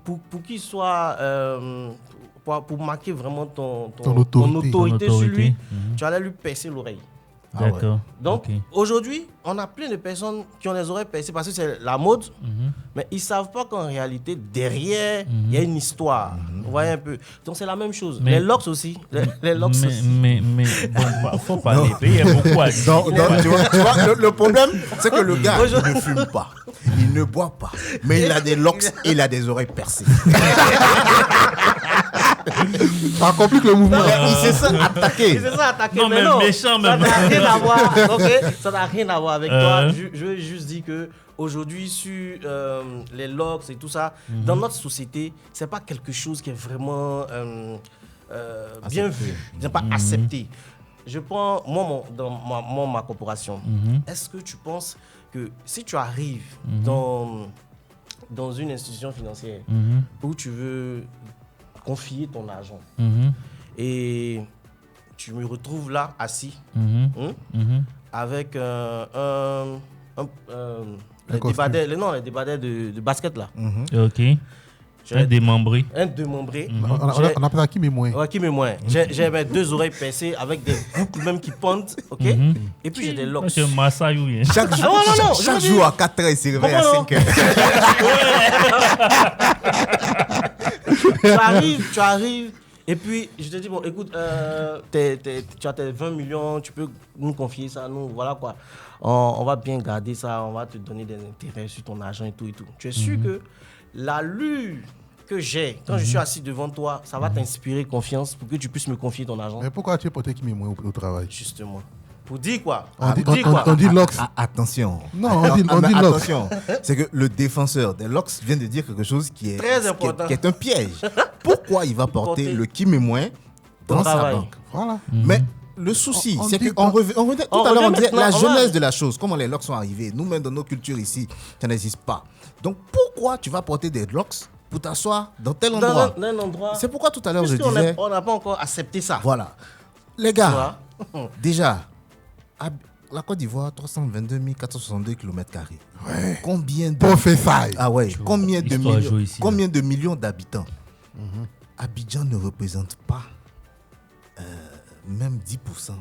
pour qu'il soit pour marquer vraiment ton autorité. sur lui, Mhm. tu allais lui percer l'oreille. Ah ouais. D'accord. Donc Ok. aujourd'hui, on a plein de personnes qui ont les oreilles percées parce que c'est la mode, Mhm. mais ils savent pas qu'en réalité, derrière, il y a une histoire. Vous voyez un peu. Donc c'est la même chose. Mais- Les locks aussi. Les locks aussi. Mais bon, faut pas les payer. Il y a beaucoup à dire. Tu vois, le problème, c'est que le gars, il ne fume pas, il ne boit pas, mais il a des locks et il a des oreilles percées. Ça complique le mouvement. Il s'est ça attaqué. C'est ça, attaquer. Non, mais méchant, ça même. n'a rien à voir. Ok, ça n'a rien à voir avec toi. Euh. Je veux juste dire que aujourd'hui sur les locks et tout ça, dans notre société, c'est pas quelque chose qui est vraiment bien vu, c'est pas accepté. Je prends dans ma corporation. Est-ce que tu penses que si tu arrives dans une institution financière Mhm. où tu veux confier ton argent Mhm. et tu me retrouves là assis Mhm. hein, Mhm. avec les costume. débardeurs de basket là. Ok. Un démembré. Un démembré. On appelle ça qui met moins. Ouais, qui me moins. J'ai mes deux oreilles percées avec des boucles même qui pendent, ok. Et puis j'ai des locks. C'est Maasai ou rien. Chaque jour, non, chaque je jour à 4h, il se réveille à Comprends, 5h. Tu arrives, et puis je te dis, bon, écoute, tu as tes 20 millions, tu peux nous confier ça, nous, voilà quoi. On va bien garder ça, on va te donner des intérêts sur ton argent et tout et tout. Tu es sûr que l'allure que j'ai quand je suis assis devant toi, ça va t'inspirer confiance pour que tu puisses me confier ton argent? Mais pourquoi tu es porté qui met moins au travail? Justement. Pour dire quoi? On dit- Pour dire quoi? on dit locks. Attention. Non, on dit mais locks. attention. C'est que le défenseur des locks vient de dire quelque chose qui est, Très important. qui est un piège. Pourquoi il va porter Porter le qui met moins dans sa travail. banque? Voilà. Mais le souci, On c'est dit qu'on pas- revient. Tout On à l'heure, on revient disait la maintenant, on va- jeunesse de la chose, comment les locks sont arrivés. Nous-mêmes, dans nos cultures ici, ça n'existe pas. Donc pourquoi tu vas porter des locks pour t'asseoir dans tel endroit? Dans un endroit. C'est pourquoi tout à l'heure, je Puisqu'on disais. on n'a pas encore accepté ça. Voilà. Les Tu gars, vois? déjà, la Côte d'Ivoire, 322 462 km². Combien de... Professeur. Ah ouais, combien de Histoire millions, jouée ici, combien de millions d'habitants? Abidjan ne représente pas même 10%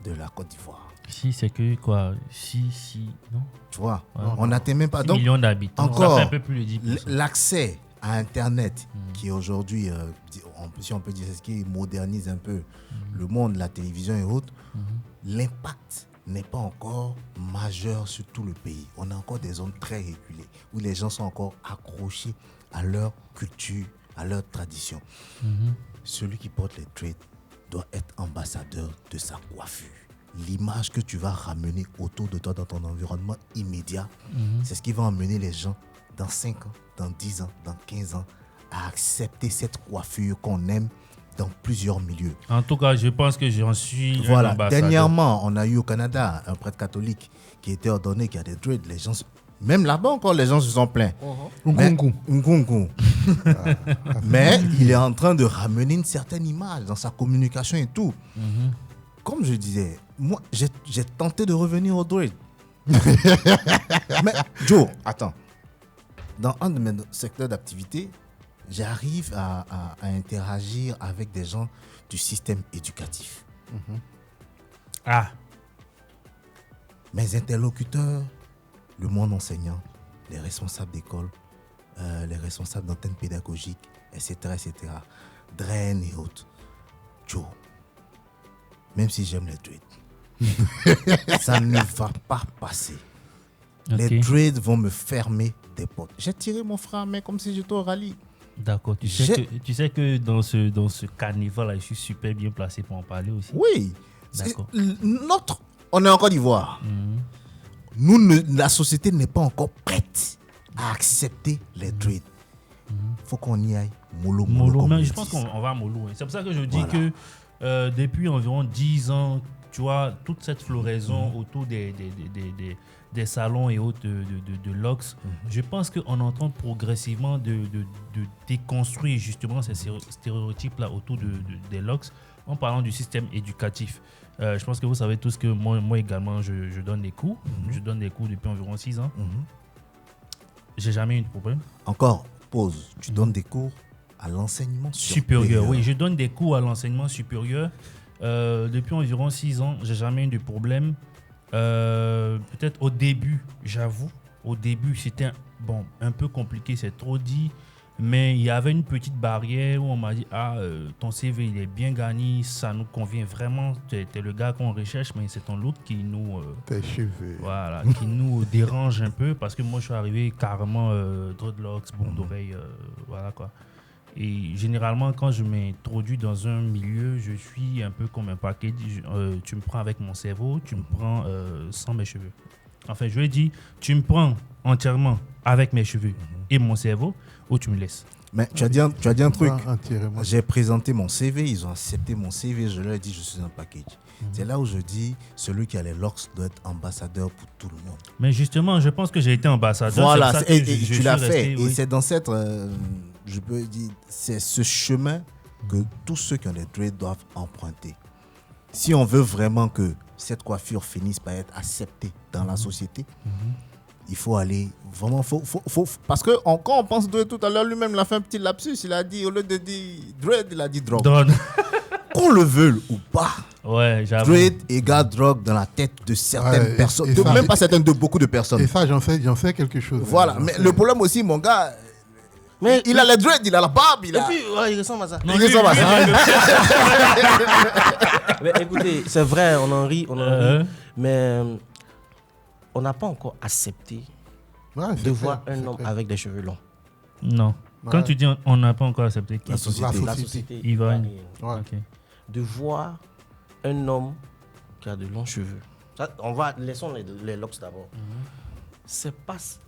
de la Côte d'Ivoire. Si, c'est que quoi? Si, non? Tu vois, Ouais. on n'atteint même pas. 6 Donc, millions d'habitants. encore, Ça fait un peu plus de 10%. l'accès à Internet, qui est aujourd'hui, si on peut dire, c'est ce qui modernise un peu le monde, la télévision et autres, l'impact n'est pas encore majeur sur tout le pays. On a encore des zones très reculées où les gens sont encore accrochés à leur culture, à leur tradition. Celui qui porte les dreads doit être ambassadeur de sa coiffure. L'image que tu vas ramener autour de toi dans ton environnement immédiat, c'est ce qui va emmener les gens dans 5 ans, dans 10 ans, dans 15 ans, à accepter cette coiffure qu'on aime dans plusieurs milieux. En tout cas, je pense que j'en suis Voilà. un ambassadeur. Dernièrement, on a eu au Canada un prêtre catholique qui était ordonné, qui a des dreads. Les gens, même là-bas encore, les gens se sont plaints. Nkunku. Mais il est en train de ramener une certaine image dans sa communication et tout. Comme je disais, moi, j'ai tenté de revenir au dread. Mais Joe, attends. Dans un de mes secteurs d'activité, j'arrive à interagir avec des gens du système éducatif. Ah, Mes interlocuteurs, le monde enseignant, les responsables d'école, les responsables d'antennes pédagogiques, etc., Drain et autres. Joe, même si j'aime les dreads, ça ne va pas passer. Les dreads vont me fermer des portes. J'ai tiré mon frein à main comme si j'étais au rallye. d'accord. Tu sais que dans ce carnaval-là, je suis super bien placé pour en parler aussi. Oui. D'accord. On est en Côte d'Ivoire. La société n'est pas encore prête à accepter les dreads. Faut qu'on y aille mollo. Mais je pense qu'on va mollo. C'est pour ça que je dis que depuis environ 10 ans, tu vois, toute cette floraison autour des salons et autres de LOX, je pense qu'on est en train progressivement de déconstruire justement ces stéréotypes-là autour des LOX en parlant du système éducatif. Je pense que vous savez tous que moi également, je donne des cours. Je donne des cours depuis environ 6 ans. J'ai jamais eu de problème. Encore, pause. Tu donnes des cours à l'enseignement supérieur. Oui, je donne des cours à l'enseignement supérieur. Depuis environ 6 ans, j'ai jamais eu de problème. Peut-être au début, j'avoue, c'était un peu compliqué, c'est trop dit, mais il y avait une petite barrière où on m'a dit ton CV il est bien gagné, ça nous convient vraiment, t'es le gars qu'on recherche, mais c'est ton look qui nous tes cheveux, voilà, qui nous dérange un peu, parce que moi je suis arrivé carrément dreadlocks, boucles d'oreilles, voilà quoi. Et généralement, quand je m'introduis dans un milieu, je suis un peu comme un package. Tu me prends avec mon cerveau, tu me prends sans mes cheveux. Enfin, je lui ai dit, tu me prends entièrement avec mes cheveux et mon cerveau, ou tu me laisses. Mais tu as dit un truc. Entièrement. J'ai présenté mon CV, ils ont accepté mon CV, je leur ai dit, je suis un package. C'est là où je dis, celui qui a les locks doit être ambassadeur pour tout le monde. Mais justement, je pense que j'ai été ambassadeur. Voilà, c'est pour ça et que je tu l'as suis fait. resté, Et oui. c'est dans cette, je peux dire, c'est ce chemin que tous ceux qui ont des dreads doivent emprunter. Si on veut vraiment que cette coiffure finisse par être acceptée dans la société, il faut aller vraiment, parce que quand on pense dread tout à l'heure, lui-même il a fait un petit lapsus, il a dit, au lieu de dire dread, il a dit drogue. Drone. Qu'on le veuille ou pas, Ouais, j'avoue. dread égale drogue dans la tête de certaines Ouais, personnes, et ça, même pas certaines, de beaucoup de personnes. Et ça, j'en sais quelque chose. Voilà, J'en mais sais. le problème aussi, mon gars, Mais, il a les dreads, il a la barbe, il et a... puis, ouais, il ressemble à ça. Non, il lui, ressemble à ça. Mais écoutez, c'est vrai, on en rit, mais on n'a pas encore accepté Ouais, c'est de voir clair, un c'est homme clair. avec des cheveux longs. Non. Quand Ouais. tu dis on n'a pas encore accepté qui La société. La société Ivoirienne. ivoirienne. Ouais. Ok. De voir un homme qui a de longs cheveux. Ça, laissons les locks d'abord.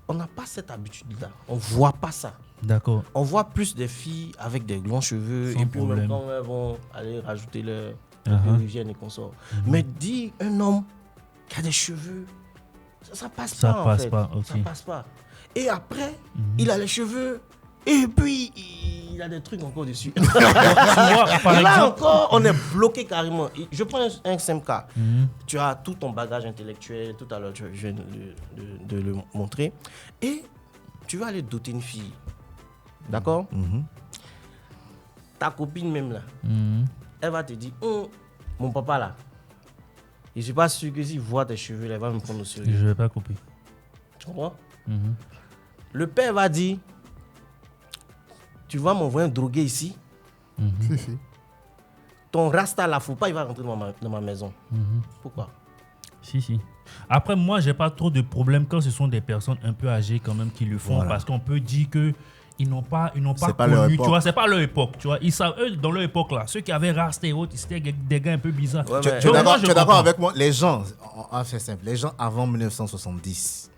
On n'a pas cette habitude-là. On ne voit pas ça. D'accord. On voit plus des filles avec des longs cheveux Sans et puis problème. même quand elles vont aller rajouter leur Uh-huh. hygiène et consorts. Mais dis un homme qui a des cheveux, ça passe Ça pas. passe en fait. pas, ok. Ça passe pas. Et après, il a les cheveux et puis il a des trucs encore dessus. Tu vois, par Et là exemple. encore, on est bloqué carrément. Et je prends un simple cas. Tu as tout ton bagage intellectuel, tout à l'heure, je viens de le montrer. Et tu vas aller doter une fille. D'accord? Ta copine même là, elle va te dire, oh, mon papa là, je suis pas sûr que s'il voit tes cheveux là, il va me prendre au sérieux. Je vais pas couper. Tu comprends? Le père va dire, tu vas m'envoyer un drogué ici, Si. ton rasta là, faut pas, il va rentrer dans ma maison. Pourquoi? Si. Après, moi, j'ai pas trop de problème quand ce sont des personnes un peu âgées quand même qui le font, Voilà. parce qu'on peut dire que ils n'ont pas C'est pas leur connu, époque. tu vois, c'est pas leur époque, tu vois. Ils savent, eux, dans leur époque là, ceux qui avaient Rasta et autres, c'était des gars un peu bizarres. Ouais, Tu mais- es Donc, moi, d'accord je tu es d'accord comprends. avec moi? Les gens, on va faire simple, les gens avant 1970,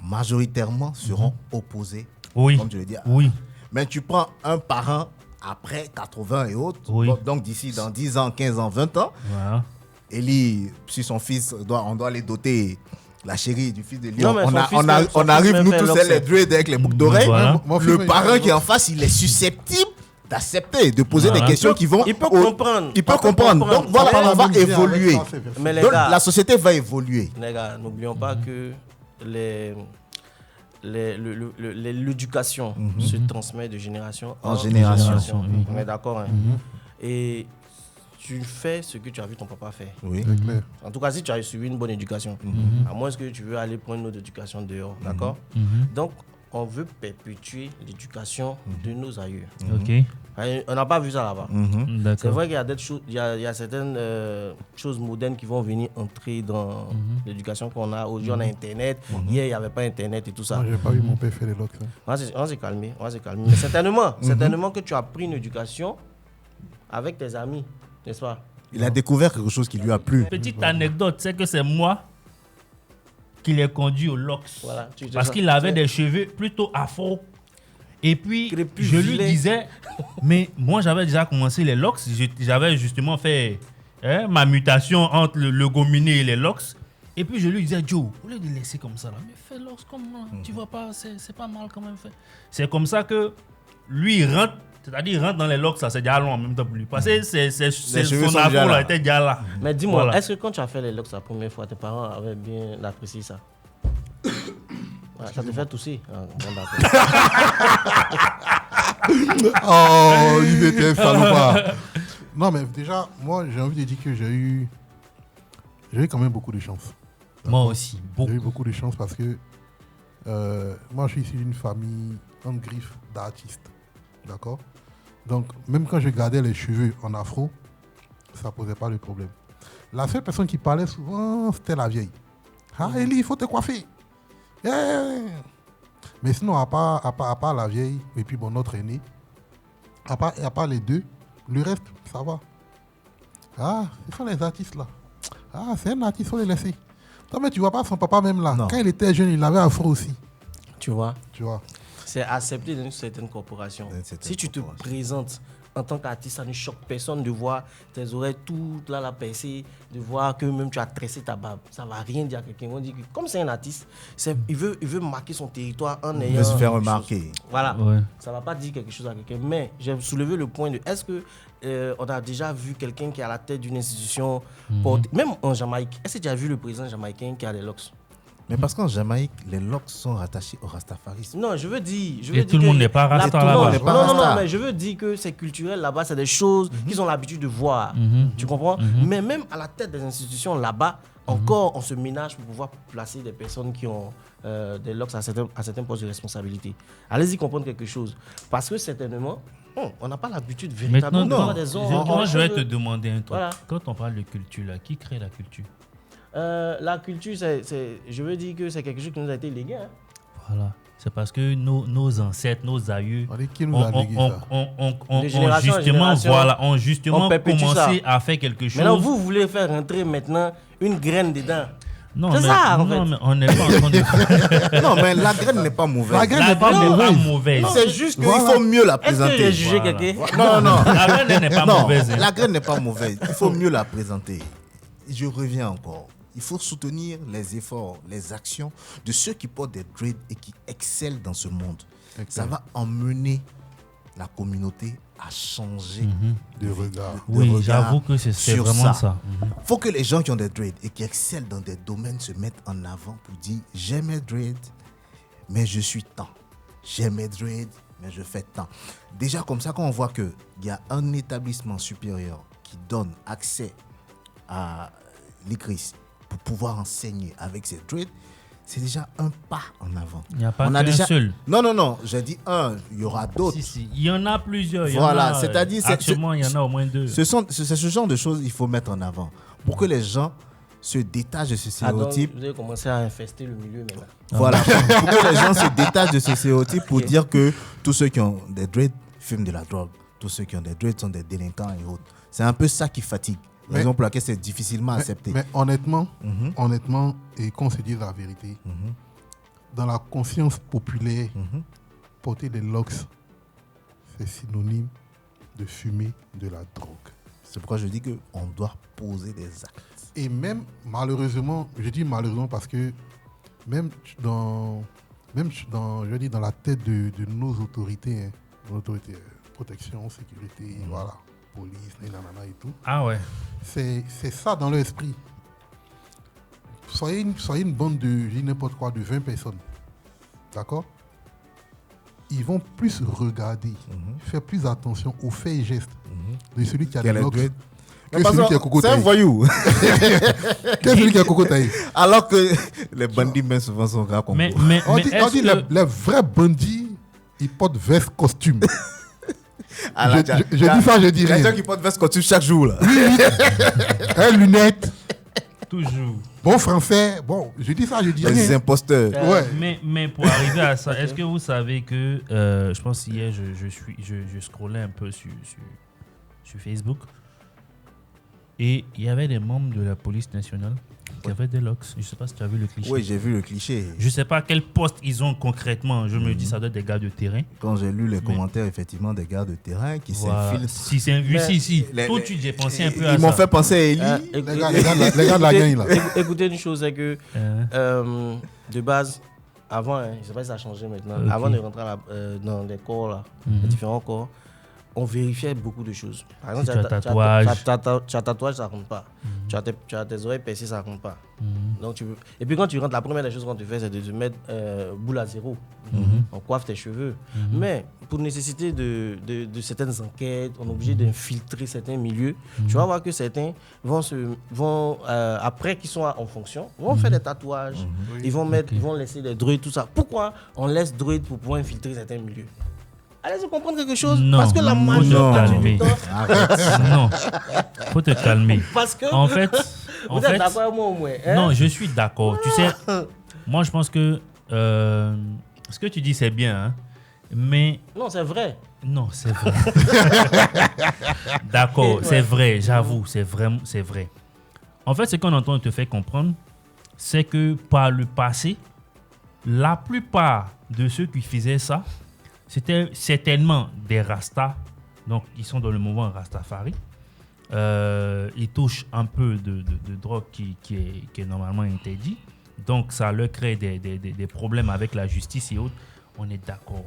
majoritairement seront opposés, Oui. comme je le dis. Oui. Mais tu prends un parent après 80 et autres, Oui. donc d'ici dans 10 ans, 15 ans, 20 ans, Voilà. Eli, si son fils, on doit les doter, la chérie du fils de Eli, Non, mais son fils on même arrive, nous fait tous, l'oxy. les dreads avec les boucles d'oreilles. Voilà. Le parent qui est en face, il est susceptible d'accepter, de poser Voilà. des questions qui vont... Il peut comprendre. Il peut Il peut comprendre. comprendre. Donc voilà, Pas on la va même vie avec évoluer. ça, c'est vrai. Mais les Donc gars, la société va évoluer. les gars, n'oublions pas que l'éducation se transmet de génération En génération. Oui. On est d'accord, hein? Et tu fais ce que tu as vu ton papa faire. Oui. C'est clair. En tout cas, si tu as suivi une bonne éducation, à moins que tu veux aller prendre une autre éducation dehors, d'accord? Donc, on veut perpétuer l'éducation de nos aïeux. Ok. On n'a pas vu ça là-bas. C'est D'accord. vrai qu'il y a des choses, il y a certaines choses modernes qui vont venir entrer dans l'éducation qu'on a. Aujourd'hui, on a Internet. Hier, il n'y avait pas Internet et tout ça. Moi, j'ai pas vu mon père faire les locks. hein. On s'est calmé. Mais certainement que tu as pris une éducation avec tes amis, n'est-ce pas? Il a découvert quelque chose qui lui a plu. Petite anecdote, c'est que c'est moi qui l'ai conduit au LOX. Voilà, Parce qu'il avait des cheveux plutôt afro. Et puis, Crépus, je lui gilet. disais, mais moi j'avais déjà commencé les locks. J'avais justement fait ma mutation entre le gominé et les locks. Et puis je lui disais, Joe, au lieu de laisser comme ça, là, mais fais locks comme moi. Tu vois pas, c'est pas mal quand même fait. C'est comme ça que lui il rentre, c'est-à-dire il rentre dans les locks, ça c'est déjà long en même temps pour lui. Parce que cheveux son sont déjà afro là. là était déjà là. Mais dis-moi, Voilà. est-ce que quand tu as fait les locks la première fois, tes parents avaient bien apprécié ça? Ouais, ça te fait tousser. Ah, bon, d'accord. Oh, il était un salopard. Non, mais déjà, moi, j'ai envie de dire que j'ai eu quand même beaucoup de chance. Moi aussi, J'ai eu beaucoup. beaucoup de chance parce que moi, je suis issu d'une famille en griffe d'artistes. D'accord? Donc, même quand je gardais les cheveux en afro, ça ne posait pas de problème. La seule personne qui parlait souvent, c'était la vieille. Ah, Eli, il faut te coiffer. Mais sinon, à part la vieille, et puis bon, notre aîné, à part les deux, le reste, ça va. Ah, ils sont les artistes là. Ah, c'est un artiste, il faut les laisser. Non, mais tu vois pas son papa même là. Non. Quand il était jeune, il avait afro aussi. Tu vois, Tu vois. c'est accepté dans une certaine corporation. Dans une certaine Si tu te corporation. présentes en tant qu'artiste, ça ne choque personne de voir tes oreilles toutes là, la percée, de voir que même tu as tressé ta barbe. Ça ne va rien dire à quelqu'un. On dit que comme c'est un artiste, il veut marquer son territoire en ayant. Il veut se faire quelque remarquer. chose. Voilà. Ouais. Ça ne va pas dire quelque chose à quelqu'un. Mais j'ai soulevé le point de est-ce que on a déjà vu quelqu'un qui est à la tête d'une institution, même en Jamaïque, est-ce que tu as vu le président jamaïcain qui a des locks? Mais parce qu'en Jamaïque, les locks sont rattachés au rastafarisme. Non, je veux dire. Et tout le monde n'est pas rasta tout le monde là-bas. n'est pas Non, rasta. mais je veux dire que c'est culturel là-bas, c'est des choses qu'ils ont l'habitude de voir. Tu comprends? Mais même à la tête des institutions là-bas, encore on se ménage pour pouvoir placer des personnes qui ont des locks à certains postes de responsabilité. Allez-y comprendre quelque chose. Parce que certainement, on n'a pas l'habitude véritablement Maintenant, de voir des hommes. moi je vais te demander un truc. Voilà. Quand on parle de culture, là, qui crée la culture? La culture, je veux dire que c'est quelque chose qui nous a été légué. Hein. Voilà. C'est parce que nos ancêtres, nos aïeux, On dit qui nous a légué ça. De génération en ont justement on perpétue commencé ça. à faire quelque chose. Maintenant, vous voulez faire rentrer maintenant une graine dedans. non, c'est mais, ça, en non, fait. mais on n'est pas en train de Non, mais la graine n'est pas mauvaise. La graine La n'est pas graine n'est pas mauvaise. mauvaise. C'est juste qu'il Voilà. faut mieux la Est-ce que j'ai présenter. jugé Voilà. quelqu'un? Non, non. La graine n'est pas Non, mauvaise. hein. la graine n'est pas mauvaise. Il faut mieux la présenter. Je reviens encore. Il faut soutenir les efforts, les actions de ceux qui portent des dreads et qui excellent dans ce monde. Ça va emmener la communauté à changer De regard. de Oui, regard j'avoue que c'est sur vraiment ça. Il faut que les gens qui ont des dreads et qui excellent dans des domaines se mettent en avant pour dire j'ai mes dreads, mais je suis tant. J'ai mes dreads, mais je fais tant. Déjà comme ça, quand on voit qu'il y a un établissement supérieur qui donne accès à l'ICRIS pour pouvoir enseigner avec ses dreads, c'est déjà un pas en avant. Il n'y a pas On a qu'un déjà... seul. Non, j'ai dit un, il y aura d'autres. Si. Il y en a plusieurs. Il y Voilà, en a, c'est-à-dire, c'est- actuellement, il y en a au moins deux. C'est ce genre de choses qu'il faut mettre en avant pour que les gens se détachent de ce Ah, donc, stéréotype. vous avez commencé à infester le milieu maintenant. Voilà, pour que les gens se détachent de ce stéréotype pour dire que tous ceux qui ont des dreads fument de la drogue, tous ceux qui ont des dreads sont des délinquants et autres. C'est un peu ça qui fatigue. Mais- Raison pour laquelle c'est difficilement accepté. Mais honnêtement, Mhm. honnêtement, et qu'on se dise la vérité, dans la conscience populaire, porter des locks, c'est synonyme de fumer de la drogue. C'est pourquoi je dis qu'on doit poser des actes. Et même, malheureusement, je dis malheureusement parce que même dans la tête de nos autorités, protection, sécurité, voilà, police, nanana et tout, Ah ouais. c'est ça dans leur esprit. Soyez une bande de, je dis n'importe quoi, de 20 personnes. D'accord? Ils vont plus regarder, faire plus attention aux faits et gestes de celui qui a des locks que celui qui a coco C'est un taillé. voyou. Que celui qui a coco taillé. Alors que les bandits même souvent sont gras comme Mais, vous. mais, On mais dit est-ce que... les vrais bandits, ils portent veste costume. Ah là, je dis ça, je dis Il y a des rien. gens qui portent veste costume chaque jour. Là. Lunettes, Toujours. bon français, bon, je dis ça, je dis Les rien. imposteurs. Ouais. Mais pour arriver à ça, est-ce que vous savez que, je pense hier, je scrollais un peu sur Facebook et il y avait des membres de la police nationale qui avaient des locks. Je ne sais pas si tu as vu le cliché. Oui, j'ai vu le cliché. Je ne sais pas quel poste ils ont concrètement. Je me dis ça doit être des gars de terrain. Quand j'ai lu les commentaires, effectivement, des gars de terrain qui Voilà. s'infiltrent. Si c'est un si. Tout de suite, j'ai pensé un peu à ça. Ils m'ont fait penser à Eli. Les gars de la gang, là. Écoutez une chose, c'est que de base, avant, je ne sais pas si ça a changé maintenant, Ok. avant de rentrer dans les corps, là, les différents corps, on vérifiait beaucoup de choses. Par exemple, Si tu as tatouage. tu as tatouage, ça ne compte pas. Tu as tes oreilles percées, ça ne compte pas. Donc, et puis quand tu rentres, la première des choses qu'on te fait, c'est de te mettre boule à zéro. On coiffe tes cheveux. Mais pour nécessité de certaines enquêtes, on est obligé d'infiltrer certains milieux. Tu vas voir que certains vont après qu'ils sont en fonction, vont faire des tatouages. Ils vont laisser des druides, tout ça. Pourquoi on laisse druides pour pouvoir infiltrer certains milieux? Allez-y comprendre quelque chose. Non, parce que la non, majeure non, partie mais- du temps... Non, faut te calmer. Parce que En fait, vous êtes d'accord avec moi au moins. Hein? non, je suis d'accord. Tu sais, moi je pense que ce que tu dis c'est bien, hein, mais Non, c'est vrai. non, c'est vrai. D'accord, Ouais. c'est vrai, j'avoue, c'est vrai. En fait, ce qu'on entend te faire comprendre, c'est que par le passé, la plupart de ceux qui faisaient ça, c'était certainement des Rastas, donc ils sont dans le mouvement Rastafari. Ils touchent un peu de drogue qui est normalement interdit. Donc ça leur crée des problèmes avec la justice et autres. On est d'accord.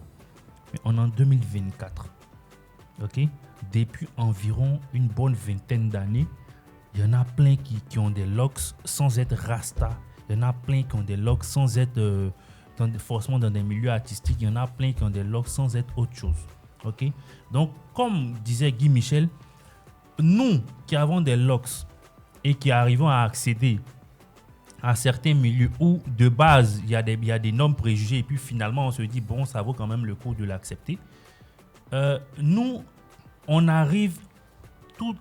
Mais on est en 2024. Ok? Depuis environ une bonne vingtaine d'années, il y en a plein qui ont des locks sans être Rasta. Il y en a plein qui ont des locks sans être forcément dans des milieux artistiques. Il y en a plein qui ont des locks sans être autre chose. Ok? Donc, comme disait Guy Michel, nous qui avons des locks et qui arrivons à accéder à certains milieux où de base il y a des normes préjugées et puis finalement on se dit bon, ça vaut quand même le coup de l'accepter. Nous, on arrive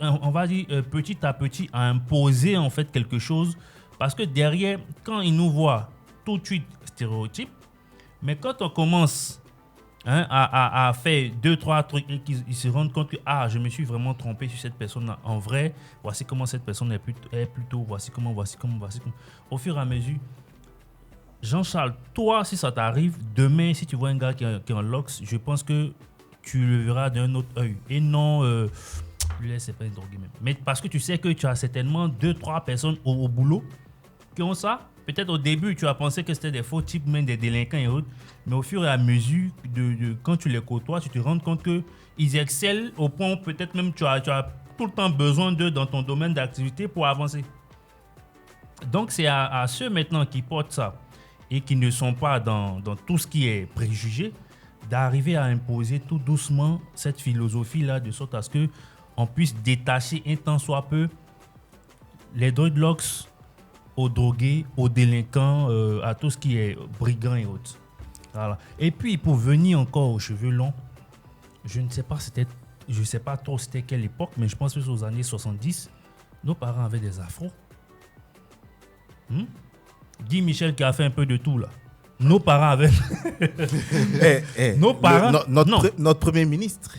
on va dire petit à petit à imposer en fait quelque chose parce que derrière, quand ils nous voient tout de suite stéréotype, mais quand on commence à faire 2-3 trucs et qu'ils se rendent compte que je me suis vraiment trompé sur cette personne-là. En vrai, voici comment cette personne est plutôt, voici comment. Au fur et à mesure, Jean-Charles, toi, si ça t'arrive, demain, si tu vois un gars qui est en locks, je pense que tu le verras d'un autre œil. Et non, lui, c'est pas une drogue même. Mais parce que tu sais que tu as certainement 2-3 personnes au boulot qui ont ça. Peut-être au début, tu as pensé que c'était des faux types, même des délinquants et autres. Mais au fur et à mesure, quand tu les côtoies, tu te rends compte qu'ils excellent au point où peut-être même tu as tout le temps besoin d'eux dans ton domaine d'activité pour avancer. Donc, c'est à ceux maintenant qui portent ça et qui ne sont pas dans tout ce qui est préjugé, d'arriver à imposer tout doucement cette philosophie-là, de sorte à ce qu'on puisse détacher un tant soit peu les dreadlocks aux drogués, aux délinquants, à tout ce qui est brigands et autres. Voilà. Et puis, pour venir encore aux cheveux longs, je ne sais pas trop c'était quelle époque, mais je pense que c'est aux années 70, nos parents avaient des afros. Guy Michel qui a fait un peu de tout là. nos parents avaient... Nos parents... Notre premier ministre.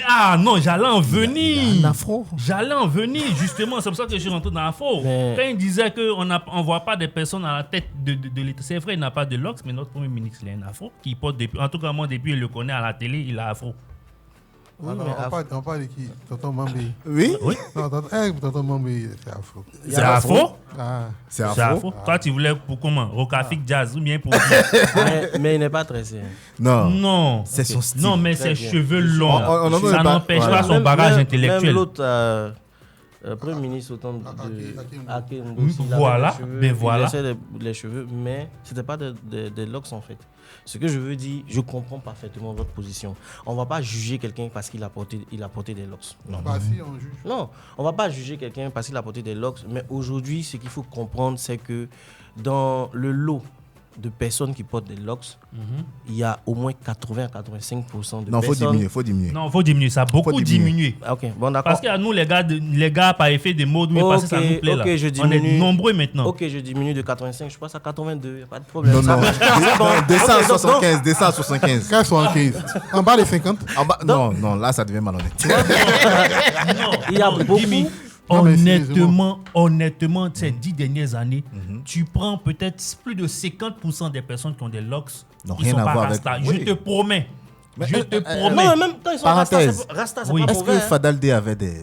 Ah non, j'allais en venir. Il a un afro. J'allais en venir, justement. C'est pour ça que je suis rentré dans l'afro. Mais- Quand il disait qu'on ne voit pas des personnes à la tête de l'État. C'est vrai, il n'a pas de locks, mais notre premier ministre, il a un afro. Qui porte depuis, en tout cas, moi, depuis, il le connaît à la télé, il a afro. Oui, Alors, mais on parle de qui? Tonton Mambi. Oui, Oui, Non, tonton Mambi, c'est afro. c'est afro. Ah, c'est C'est afro. afro. Toi, tu voulais pour comment? Rocafik jazz ou bien pour... mais il n'est pas tressé. Non, Non. c'est son style. Non, mais Très ses bien. cheveux longs. On en Ça veut pas. n'empêche Voilà. pas son bagage intellectuel. Même l'autre Premier ministre autant de Akindou. Voilà, ben voilà. Il laissait les cheveux, mais ce n'était pas des locks en fait. Ce que je veux dire, je comprends parfaitement votre position. On ne va pas juger quelqu'un parce qu'il a porté des locks. Non. bah si, on juge. Non, on ne va pas juger quelqu'un parce qu'il a porté des locks, mais aujourd'hui, ce qu'il faut comprendre, c'est que dans le lot de personnes qui portent des locks, il y a au moins 80 à 85% de Non, personnes... faut diminuer. Non, il faut diminuer. Ça a beaucoup Faut diminuer. diminué. Ah, ok, bon d'accord. Parce qu'à nous, les gars, par effet de mode, mais parce que ça nous plaît là. ok, je On est diminue. nombreux maintenant. Ok, je diminue de 85, je passe à 82, y a pas de problème. Non, Ça non. marche. C'est bon. Descends à Ok, donc, 75, descends à 75. 75. En bas les 50. En bas- non, là, ça devient malhonnête. Non, Il y a non, beaucoup- Jimmy, Non, mais honnêtement, ces 10 dernières années, tu prends peut-être plus de 50% des personnes qui ont des locks. Non, Ils rien sont à pas voir avec- Rasta. oui. Je te promets. Mais, Je te Non, promets. mais même quand ils sont Parenthèse. Rasta, c'est Oui. pas Est-ce que mauvais. Hein. Fadal D avait des...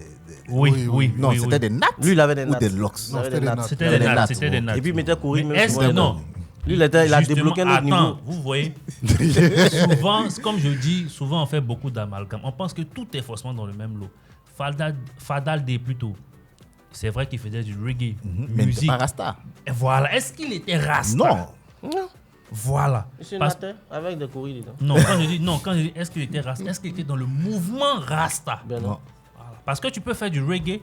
Oui, Oui, oui, Non, oui, c'était oui. des nattes Lui, il avait des ou nattes. des locks? Non, Il avait des nattes. C'était Il des avait des nattes. nattes, C'était des ouais. nattes. Et puis il mettait courir Mais même est-ce sur que le- non? Lui, il a Justement, débloqué un autre attends, niveau. vous voyez, souvent, comme je dis, souvent on fait beaucoup d'amalgame. On pense que tout est forcément dans le même lot. Fadal D plutôt. C'est vrai qu'il faisait du reggae, Mais musique. pas Rasta. Et voilà. Est-ce qu'il était rasta? Non. Non, Voilà. c'est Parce- natte avec des courir dedans. Non, quand je dis est-ce qu'il était rasta, est-ce qu'il était dans le mouvement rasta? Ben Non. non. Voilà. Parce que tu peux faire du reggae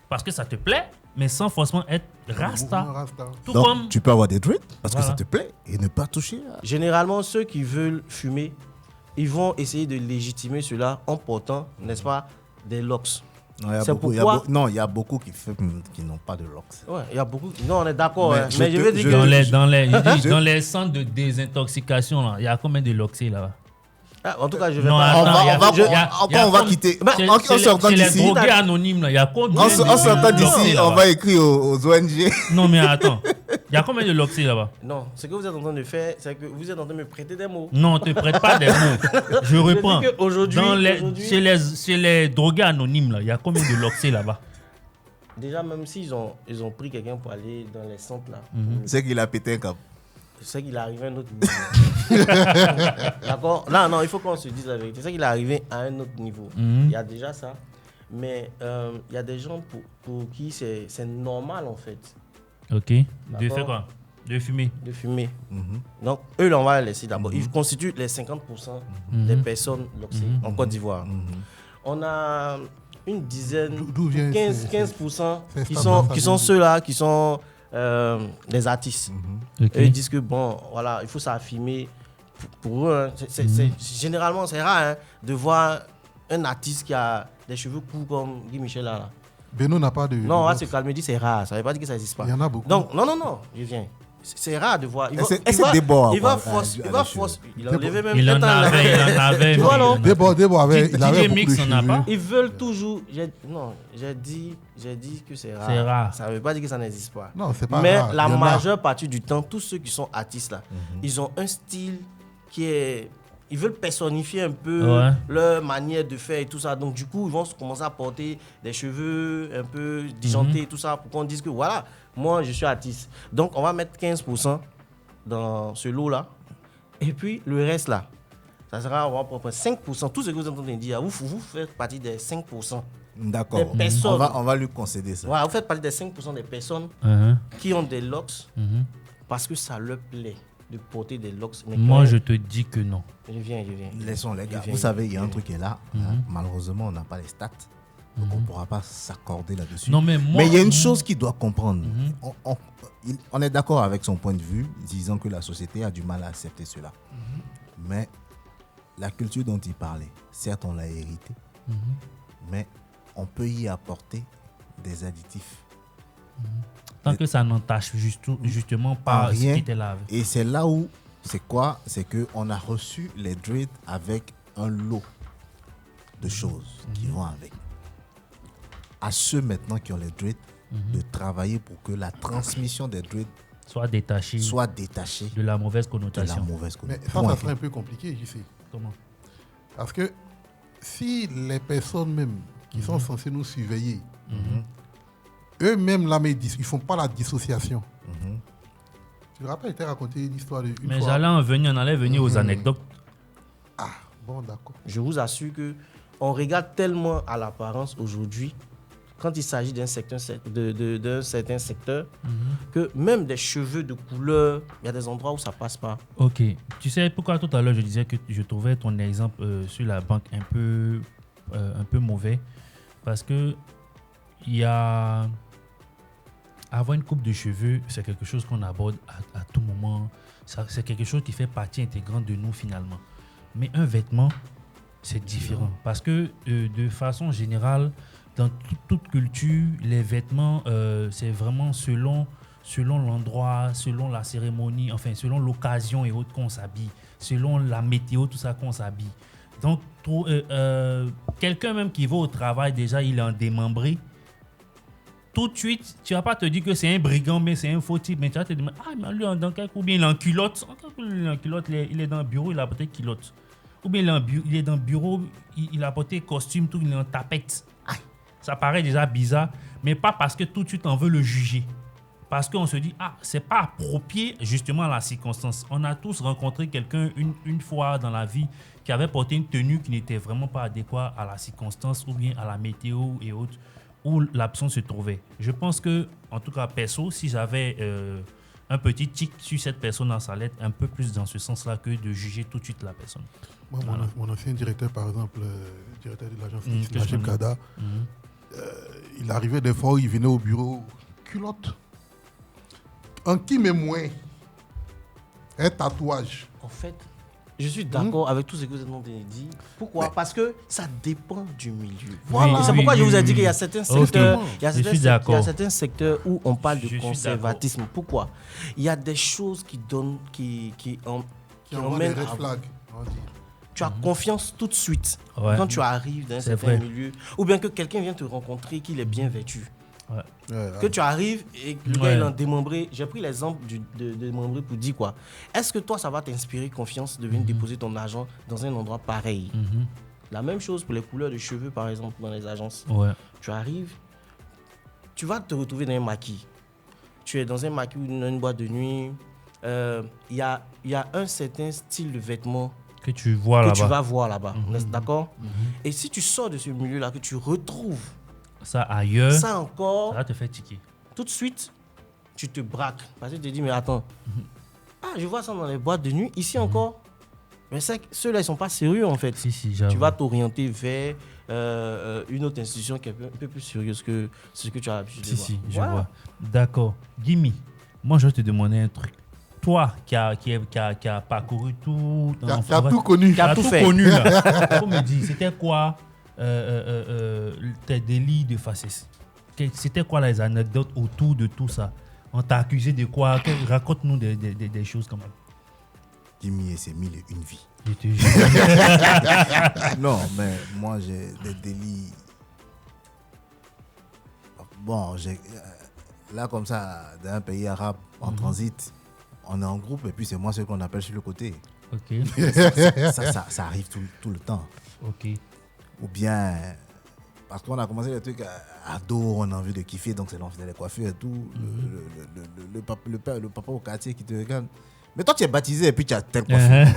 parce que ça te plaît, mais sans forcément être rasta. Rasta. Tout Donc, comme tu peux avoir des dreads parce Voilà. que ça te plaît et ne pas toucher à... Généralement, ceux qui veulent fumer, ils vont essayer de légitimer cela en portant, n'est-ce pas, des locks. Non, il y a C'est beaucoup, pourquoi- non, il y a beaucoup qui n'ont pas de locks. Ouais, il y a beaucoup. Non, on est d'accord, Mais hein. je Mais je te- veux dire je- que. dans les centres de désintoxication, là, il y a combien de loxés là-bas? Ah, en tout cas, je vais Non, pas. attends, On il y a- va, il y a- encore, il y a on va comme- quitter. C'est- En c'est sortant les d'ici, drogués anonymes là, il y a combien en de sortant loxés d'ici, là-bas? on va écrire aux ONG. Non mais attends, il y a combien de loxés là-bas? Non, ce que vous êtes en train de faire, c'est que vous êtes en train de me prêter des mots. Non, on te prête pas des mots. Je reprends. dis qu'aujourd'hui- aujourd'hui- Chez les drogués anonymes là, il y a combien de loxés là-bas? Déjà, même s'ils ont pris quelqu'un pour aller dans les centres là, C'est qu'il a pété un câble. je sais qu'il est arrivé à un autre niveau. D'accord? Là, non, il faut qu'on se dise la vérité. C'est qu'il est arrivé à un autre niveau. Il y a déjà ça. Mais il y a des gens pour qui c'est normal en fait Ok. De D'accord. faire quoi? De fumer. de fumer. Donc, eux, là, on va les laisser d'abord. Ils constituent les 50% des personnes loxées en Côte d'Ivoire. On a une dizaine, D'où vient 15% c'est qui standard, sont ça vient ceux-là qui sont des artistes. Ok. Eux, ils disent que bon, voilà, il faut s'affirmer. Pour eux, hein, généralement, c'est rare hein, de voir un artiste qui a des cheveux courts comme Guy Michel là. Beno n'a pas de. Non, on de va se calmer, dit c'est rare. Ça ne veut pas dire que ça n'existe pas. Il y en a beaucoup. Donc, non, je viens. C'est rare de voir. Il va, Est-ce il que va, Debo a il va pas- force. a Il va des force. Il a Debo- enlevé même Il en un temps, là. avait. Tu vois, non? Debo avait, il avait DJ beaucoup Mix de en a pas? cheveux. Ils veulent toujours. J'ai dit que c'est rare. C'est rare. Ça ne veut pas dire que ça n'existe pas. Non, c'est pas Mais rare. la Il y en a. majeure partie du temps, tous ceux qui sont artistes là, ils ont un style qui est. Ils veulent personnifier un peu Ouais. leur manière de faire et tout ça. Donc, du coup, ils vont commencer à porter des cheveux un peu disjonctés et tout ça pour qu'on dise que voilà, moi, je suis artiste. Donc, on va mettre 15% dans ce lot-là. Et puis, le reste là, ça sera, on va prendre 5%. Tout ce que vous êtes en train de dire, vous faites partie des 5%. D'accord. Des personnes. On va lui concéder ça. Voilà, vous faites partie des 5% des personnes Uh-huh. qui ont des locks Mhm. parce que ça leur plaît de porter des locks. Mais Moi, quand- je te dis que non. Je viens. Laissons les gars. Je viens, Vous savez, il y a je un viens. truc qui est là. Hein. Malheureusement, on n'a pas les stats. Donc, on ne pourra pas s'accorder là-dessus. Non, mais moi. Mais il y a une chose qu'il doit comprendre. On est d'accord avec son point de vue, disant que la société a du mal à accepter cela. Mais la culture dont il parlait, certes, on l'a hérité, mais on peut y apporter des additifs. Tant que ça n'entache justement pas ce rien. qui était là. Et c'est là où c'est quoi? C'est qu'on a reçu les dreads avec un lot de choses qui vont avec. À ceux maintenant qui ont les dreads, de travailler pour que la transmission des dreads soit détaché de la mauvaise la connotation. mauvaise Mais connotation. ça serait un peu compliqué, je sais. Comment? Parce que si les personnes même qui sont censées nous surveiller, eux-mêmes, là, mais ils ne font pas la dissociation. Tu te rappelles, je t'ai raconté une histoire d'une Mais fois. j'allais en venir, on allait venir aux anecdotes. Ah, bon, d'accord. Je vous assure que on regarde tellement à l'apparence aujourd'hui, quand il s'agit d'un certain secteur, que même des cheveux de couleur, il y a des endroits où ça passe pas. Ok. Tu sais pourquoi tout à l'heure je disais que je trouvais ton exemple sur la banque un peu mauvais? Parce que il y a... Avoir une coupe de cheveux, c'est quelque chose qu'on aborde à tout moment. C'est quelque chose qui fait partie intégrante de nous finalement. Mais un vêtement, c'est différent. Parce que de façon générale, dans toute culture, les vêtements, c'est vraiment selon l'endroit, selon la cérémonie, enfin selon l'occasion et autres qu'on s'habille, selon la météo, tout ça qu'on s'habille. Donc, quelqu'un même qui va au travail, déjà, il est en démembré. Tout de suite, tu vas pas te dire que c'est un brigand, mais c'est un faux type. Mais tu vas te dire, ah, mais lui, dans quel coup, bien il est en culotte. Il est dans le bureau, il a porté culotte. Ou bien il est dans le bureau, il a porté costume, tout, il est en tapette. Aïe, ça paraît déjà bizarre, mais pas parce que tout de suite on veut le juger. Parce qu'on se dit, ah, c'est pas approprié justement à la circonstance. On a tous rencontré quelqu'un une fois dans la vie qui avait porté une tenue qui n'était vraiment pas adéquate à la circonstance ou bien à la météo et autres, où l'absence se trouvait. Je pense que, en tout cas, perso, si j'avais un petit tic sur cette personne, ça allait être un peu plus dans ce sens-là que de juger tout de suite la personne. Moi, Voilà. mon ancien directeur, par exemple, directeur de l'agence que je Najib connais. Kada, il arrivait des fois où il venait au bureau, culotte, un qui met moins, un tatouage. En fait, je suis d'accord avec tout ce que vous avez dit. Pourquoi? Parce que ça dépend du milieu. Voilà. Et c'est pourquoi je vous ai dit qu'il y a certains secteurs, Je suis d'accord. il y a certains secteurs où on parle Je de suis conservatisme. Pourquoi? Il y a des choses qui donnent, qui Qui envoie des emmènent red à... flags, on va dire. Tu as confiance tout de suite Ouais. quand tu arrives dans un C'est certain vrai. milieu, ou bien que quelqu'un vient te rencontrer, qu'il est bien vêtu. Ouais, Que tu arrives et que le Ouais. gars il est en démembré. J'ai pris l'exemple de démembré pour dire quoi. Est-ce que toi, ça va t'inspirer confiance de venir déposer ton argent dans un endroit pareil? La même chose pour les couleurs de cheveux, par exemple, dans les agences. Ouais. Tu arrives, tu vas te retrouver dans un maquis. Tu es dans un maquis ou dans une boîte de nuit. Il y a un certain style de vêtements Que tu vois que là-bas. tu vas voir là-bas. D'accord? Et si tu sors de ce milieu-là, que tu retrouves Ça ailleurs, ça ça encore, va te faire tiquer. tout de suite, tu te braques. Parce que tu te dis, mais attends, je vois ça dans les boîtes de nuit, ici encore. Mais c'est que ceux-là, ils ne sont pas sérieux en fait. Si, j'avoue. Tu vas t'orienter vers une autre institution qui est un peu plus sérieuse que ce que tu as l'habitude de voir. Si, je Voilà. vois. D'accord. Gimme, moi je vais te demander un truc. Toi qui a parcouru tout... Qui a tout connu. Qui a tout tout fait. connu là. Faut me dire, c'était quoi tes délits de faciès? C'était quoi les anecdotes autour de tout ça? On t'a accusé de quoi? Raconte-nous des choses quand même. Kimi et ses mille et une vies. Je te jure. Non, mais moi, j'ai des délits. Bon, là, comme ça, dans un pays arabe, en transit, on est en groupe et puis c'est moi ce qu'on appelle sur le côté. Ok, Ça arrive tout le temps. ok. Ou bien, parce qu'on a commencé les trucs à dos, on a envie de kiffer, donc c'est là on faisait les coiffures et tout. Le papa au quartier qui te regarde. Mais toi, tu es baptisé et puis tu as telle coiffure.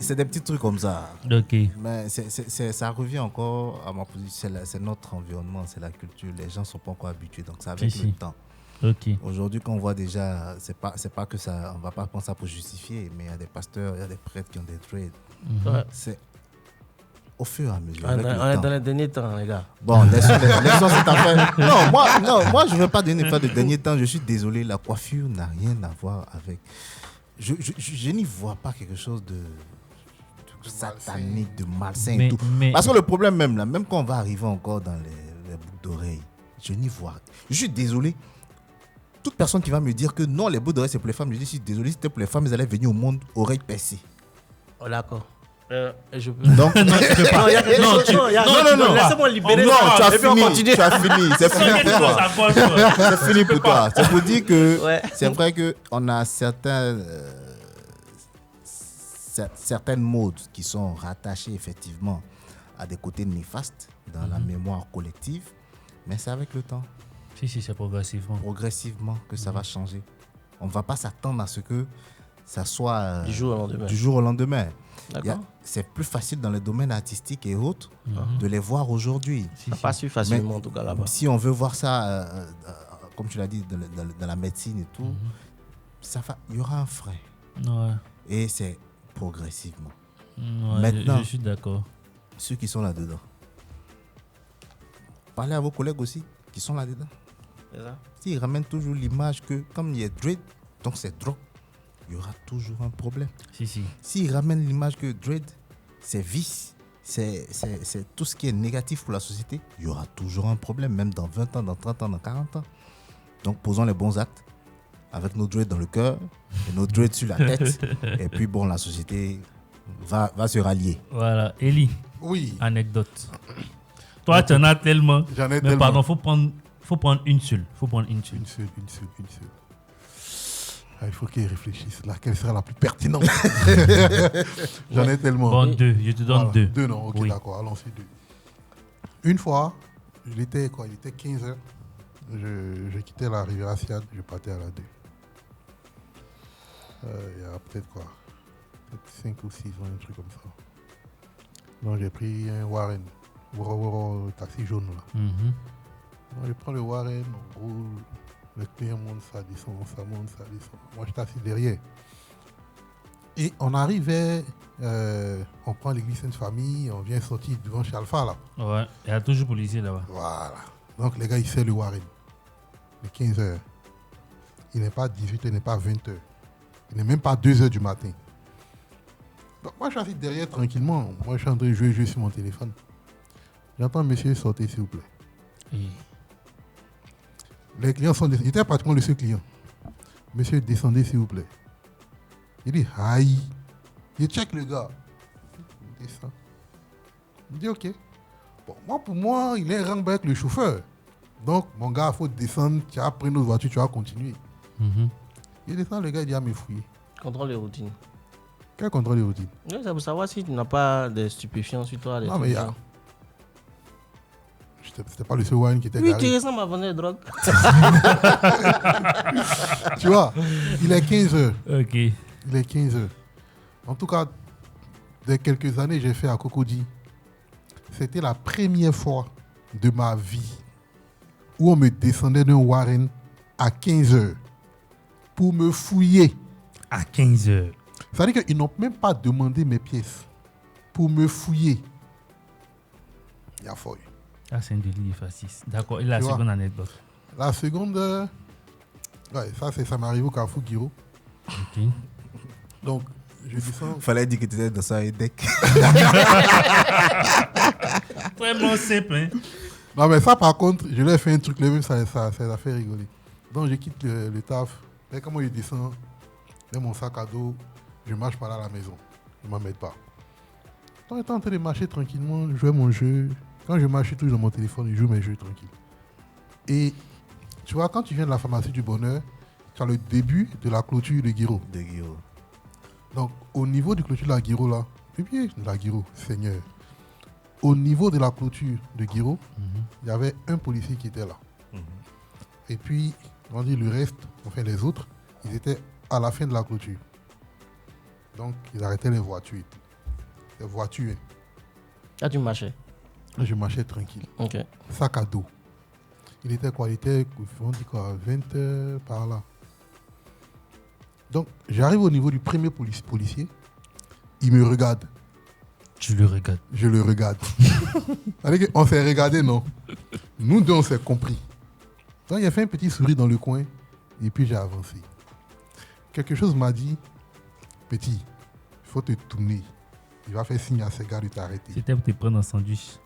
C'est des petits trucs comme ça. Ok. Mais ça revient encore à ma position. C'est notre environnement, c'est la culture. Les gens ne sont pas encore habitués, donc c'est avec Si. le temps. Ok. Aujourd'hui, quand on voit déjà, c'est pas que ça, on va pas prendre ça pour justifier, mais il y a des pasteurs, il y a des prêtres qui ont des dreads. Ouais. C'est au fur et à mesure. On avec est le dans temps. les derniers temps, les gars. Bon, laissons cette affaire. Moi, je ne veux pas donner faire de dernier temps. Je suis désolé, la coiffure n'a rien à voir avec. Je n'y vois pas quelque chose de satanique, de malsain et tout. Parce que le problème même là, même quand on va arriver encore dans les boucles d'oreilles, je n'y vois. Je suis désolé. toute personne qui va me dire que non, les boucles d'oreilles, c'est pour les femmes, je dis, je suis désolé, c'était pour les femmes, elles allaient venir au monde oreilles percées. Oh, d'accord. Je peux... Donc, Non, tu peux pas. Non, il y a quelque chose. Non, laissez-moi libérer non, ça. tu as Et puis on fini, continue. tu as fini, c'est fini pour toi. C'est fini pour toi. C'est pour dire que Ouais. c'est vrai qu'on a certaines modes qui sont rattachées effectivement à des côtés néfastes dans la mémoire collective, mais c'est avec le temps, Si, c'est progressivement. progressivement, que ça va changer. On ne va pas s'attendre à ce que ça soit Du jour au lendemain. du jour au lendemain. D'accord. C'est plus facile dans les domaines artistiques et autres de les voir aujourd'hui. Pas su facilement, en tout cas, là-bas. Si on veut voir ça, comme tu l'as dit, dans la médecine et tout, il y aura un frein. Ouais. Et c'est progressivement. Ouais, Maintenant. je suis d'accord. Ceux qui sont là-dedans. Parlez à vos collègues aussi qui sont là-dedans. C'est ça. S'ils ramènent toujours l'image que, comme il y a dread, donc c'est drogue, il y aura toujours un problème. Si. S'ils ramènent l'image que dread, c'est vice, c'est tout ce qui est négatif pour la société, il y aura toujours un problème, même dans 20 ans, dans 30 ans, dans 40 ans. Donc posons les bons actes avec nos dreads dans le cœur et nos dreads sur la tête. Et puis bon, la société va se rallier. Voilà. Eli, Oui, anecdote. Toi, tu en as tellement. j'en ai Mais tellement. pardon, faut prendre une seule. Une seule. Ah, il faut qu'il réfléchisse. Laquelle sera la plus pertinente? J'en ai tellement. Bon, deux. Je te donne Voilà. deux. Deux, non, ok, Oui. d'accord, allons-y deux. Une fois, il était 15h. Je quittais la Riviera Siad, je partais à la 2. Il y a peut-être 5 ou 6 ans, un truc comme ça. Donc j'ai pris un Warren, taxi jaune là. Mhm. Donc, je prends le Warren, on roule, le client monte, ça descend, ça monte, ça descend. Moi je suis assis derrière. Et on arrivait, on prend l'église Sainte-Famille, on vient sortir devant chez Alpha là. Ouais. Il y a toujours policier là-bas. Voilà. Donc les gars, ils serrent le Warren. Il est 15h. Il n'est pas 18h, il n'est pas 20h. Il n'est même pas 2h du matin. Donc, moi, je suis assis derrière tranquillement. Moi, je suis en train de jouer sur mon téléphone. J'entends monsieur sortez, s'il vous plaît. Et- Les clients sont descendus. J'étais pratiquement le seul client. Monsieur, descendez, s'il vous plaît. Il dit, aïe. Je check le gars. Il descend. Il dit, ok. Bon, pour moi, il est rang avec le chauffeur. Donc, mon gars, il faut descendre. Tu as pris notre voiture, tu vas continuer. Mhm. Il descend, le gars, il dit, ah, me fouiller. Contrôle les routines. Quel contrôle de routine? Oui, c'est pour savoir si tu n'as pas de stupéfiants sur toi. des Non, trucs mais il y du a- genre. C'était pas le seul wine qui était Oui, tu garé. ressembles à vendre des drogues. Tu vois, il est 15h. Ok. Il est 15h. En tout cas, dès quelques années, j'ai fait à Cocody. C'était la première fois de ma vie où on me descendait d'un Warren à 15h pour me fouiller. À 15h. Ça veut dire qu'ils n'ont même pas demandé mes pièces pour me fouiller. Il y a folle. Ah, c'est un délit fasciste. D'accord. Et la Tu vois. seconde anecdote. La seconde, ouais, ça m'arrive au Carrefour Guiraud. Ok. Donc, je descends. Fallait dire que tu étais dans ça et deck. Très bon simple, hein. Non, mais ça, par contre, je lui ai fait un truc, lui-même, ça a fait rigoler. Donc, je quitte le taf. Et comment je descends, j'ai mon sac à dos, je marche par là à la maison. Je ne m'emmène pas. Donc, j'étais en train de marcher tranquillement, je jouais mon jeu. Quand je marche, je suis toujours dans mon téléphone, je joue mes jeux tranquille. Et tu vois, quand tu viens de la pharmacie du bonheur, tu as le début de la clôture de Guiraud. De Guillaume. Donc, au niveau du clôture de la Guiraud, là, et puis, la Guiraud, Seigneur. Au niveau de la clôture de Guiraud, il y avait un policier qui était là. Et puis, on dit le reste, enfin les autres, ils étaient à la fin de la clôture. Donc, ils arrêtaient les voitures et tout. Les voitures. Là, tu marchais. Là, je marchais tranquille. Ok. Sac à dos. Il était quoi? Il était, on dit quoi, 20 heures par là. Donc, j'arrive au niveau du premier policier. Il me regarde. Tu le regardes. Je le regarde. C'est-à-dire qu'on s'est regardé, non? Nous deux, on s'est compris. Donc, il a fait un petit sourire dans le coin. Et puis, j'ai avancé. Quelque chose m'a dit, petit, il faut te tourner. Il va faire signe à ces gars de t'arrêter. C'était pour te prendre un sandwich.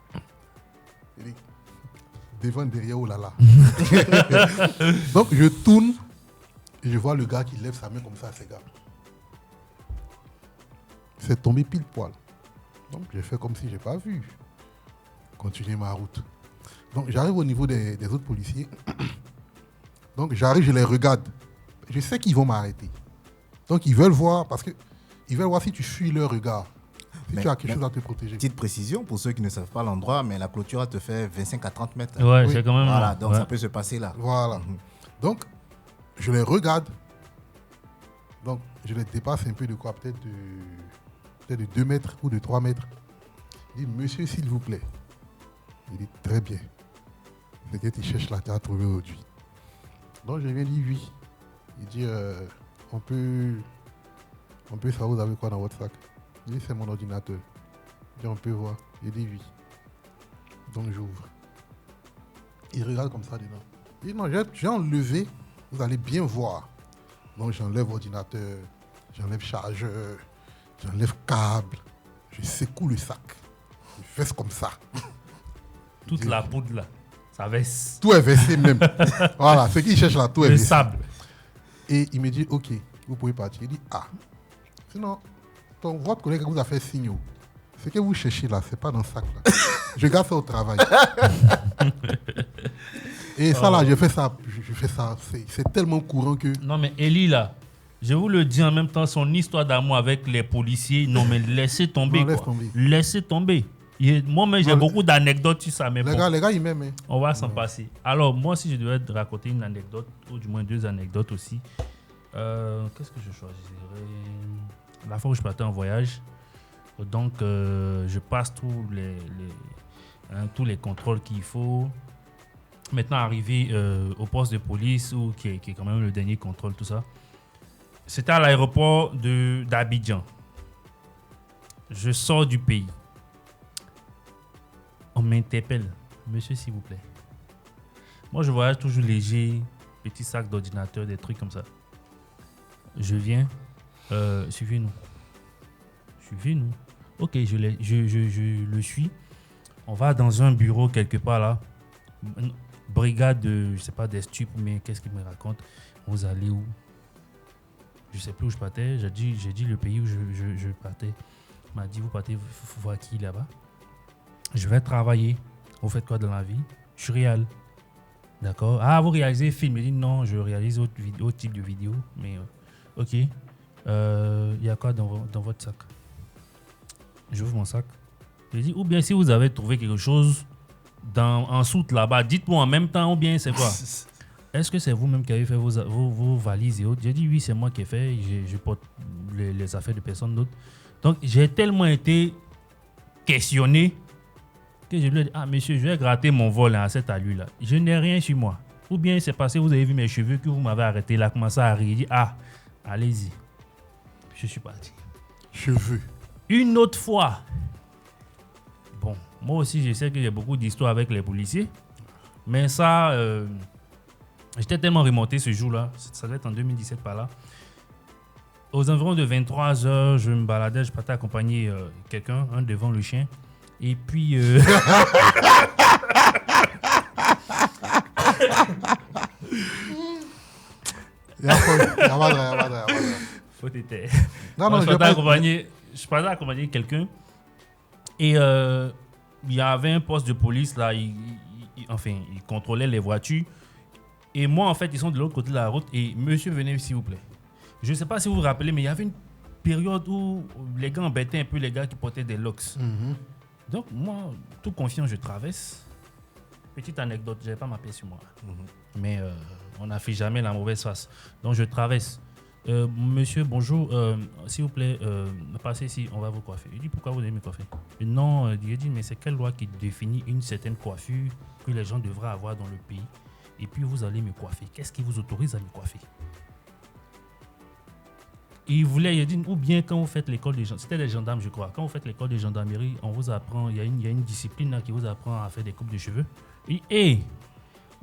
Il dit, devant, derrière, oh là là. Donc, je tourne. Et je vois le gars qui lève sa main comme ça à ses gars. C'est tombé pile poil. Donc j'ai fait comme si je n'ai pas vu. Continuer ma route. Donc j'arrive au niveau des autres policiers. Donc j'arrive, je les regarde. Je sais qu'ils vont m'arrêter. Donc ils veulent voir, parce qu'ils veulent voir si tu suis leur regard. Si tu as quelque chose à te protéger. Petite précision pour ceux qui ne savent pas l'endroit, mais la clôture elle te fait 25 à 30 mètres. Ouais, Oui. c'est quand même. Voilà, donc ouais. ça peut se passer là. Voilà. Donc, je les regarde. Donc, je les dépasse un peu de quoi? Peut-être de 2 mètres ou de 3 mètres. Je dis, monsieur, s'il vous plaît. Il dit, très bien. Peut-être il cherche la terre à trouver aujourd'hui. Donc, je lui ai dit oui. Il dit, on peut savoir, vous avez quoi dans votre sac? Il dit, c'est mon ordinateur. Il dit, on peut voir. Il dit oui. Donc, j'ouvre. Il regarde comme ça dedans. Il dit, non, j'ai enlevé, vous allez bien voir. Donc, j'enlève ordinateur, j'enlève chargeur, j'enlève câble, je secoue le sac. Je fais comme ça. Toute la poudre là, ça veste. Tout est versé même. Voilà, ce qu'il cherche là, tout est Le versé. sable. Et il me dit, ok, vous pouvez partir. Il dit, ah, sinon, votre collègue vous a fait signe. Ce que vous cherchez là, c'est pas dans le sac là. Je garde ça au travail. Et ça là, je fais ça, c'est tellement courant que... Non, mais Eli, là, je vous le dis en même temps, son histoire d'amour avec les policiers, non, mais laissez tomber. Non, laisse quoi. tomber. Laissez tomber. Moi-même, j'ai Non, beaucoup d'anecdotes sur ça, mais bon, Les gars, ils m'aiment. Hein. on va s'en passer. Alors, moi, si je devais te raconter une anecdote, ou du moins 2 anecdotes aussi, qu'est-ce que je choisirais? La fois où je partais en voyage, donc je passe tous les contrôles qu'il faut. Maintenant, arrivé au poste de police, qui est quand même le dernier contrôle, tout ça, c'était à l'aéroport d'Abidjan. Je sors du pays. On m'interpelle. Monsieur, s'il vous plaît. Moi, je voyage toujours léger, petit sac d'ordinateur, des trucs comme ça. Je viens. Suivez-nous. Suivez-nous. Ok, je le suis. On va dans un bureau quelque part là. Une brigade de, je sais pas, des stupes, mais qu'est-ce qu'il me raconte? Vous allez où? Je sais plus où je partais. J'ai dit le pays où je partais. Il m'a dit, vous partez voir qui là-bas? Je vais travailler. Vous faites quoi dans la vie? Je suis réal. D'accord. Ah, vous réalisez film? Il dit non, je réalise autre type de vidéo. Mais ok. Il y a quoi dans votre sac? J'ouvre mon sac. Je dis, ou bien si vous avez trouvé quelque chose en soute là-bas, dites-moi en même temps, ou bien c'est quoi? Est-ce que c'est vous-même qui avez fait vos valises et autres? J'ai dit oui, c'est moi qui ai fait. Je porte les affaires de personne d'autre. Donc, j'ai tellement été questionné que je lui ai dit, ah monsieur, je vais gratter mon vol à cette allure-là. Je n'ai rien sur moi. Ou bien c'est passé, vous avez vu mes cheveux que vous m'avez arrêté là, commencé à rire. Il dit, ah, allez-y. Je suis parti. Cheveux. Une autre fois, bon, moi aussi je sais que j'ai beaucoup d'histoires avec les policiers, mais ça, j'étais tellement remonté ce jour-là, ça doit être en 2017 par là. Aux environs de 23h, je me baladais, je partais accompagner quelqu'un, un devant le chien, et puis... Faut t'éteindre. Non, Je partais accompagner quelqu'un et il y avait un poste de police là, il contrôlait les voitures et moi en fait ils sont de l'autre côté de la route et monsieur venez s'il vous plaît. Je ne sais pas si vous vous rappelez mais il y avait une période où les gars embêtaient un peu les gars qui portaient des locks. Donc moi tout confiant je traverse. Petite anecdote, je n'avais pas ma paix sur moi. Mais on n'a fait jamais la mauvaise face. Donc je traverse. Monsieur, bonjour, s'il vous plaît, passez ici, on va vous coiffer. Il dit, pourquoi vous allez me coiffer? Non, il dit, mais c'est quelle loi qui définit une certaine coiffure que les gens devraient avoir dans le pays? Et puis vous allez me coiffer. Qu'est-ce qui vous autorise à me coiffer? Il a dit, ou bien quand vous faites l'école des gendarmes, c'était les gendarmes, je crois. Quand vous faites l'école de gendarmerie, on vous apprend, il y a une discipline là, qui vous apprend à faire des coupes de cheveux. Il dit, hey,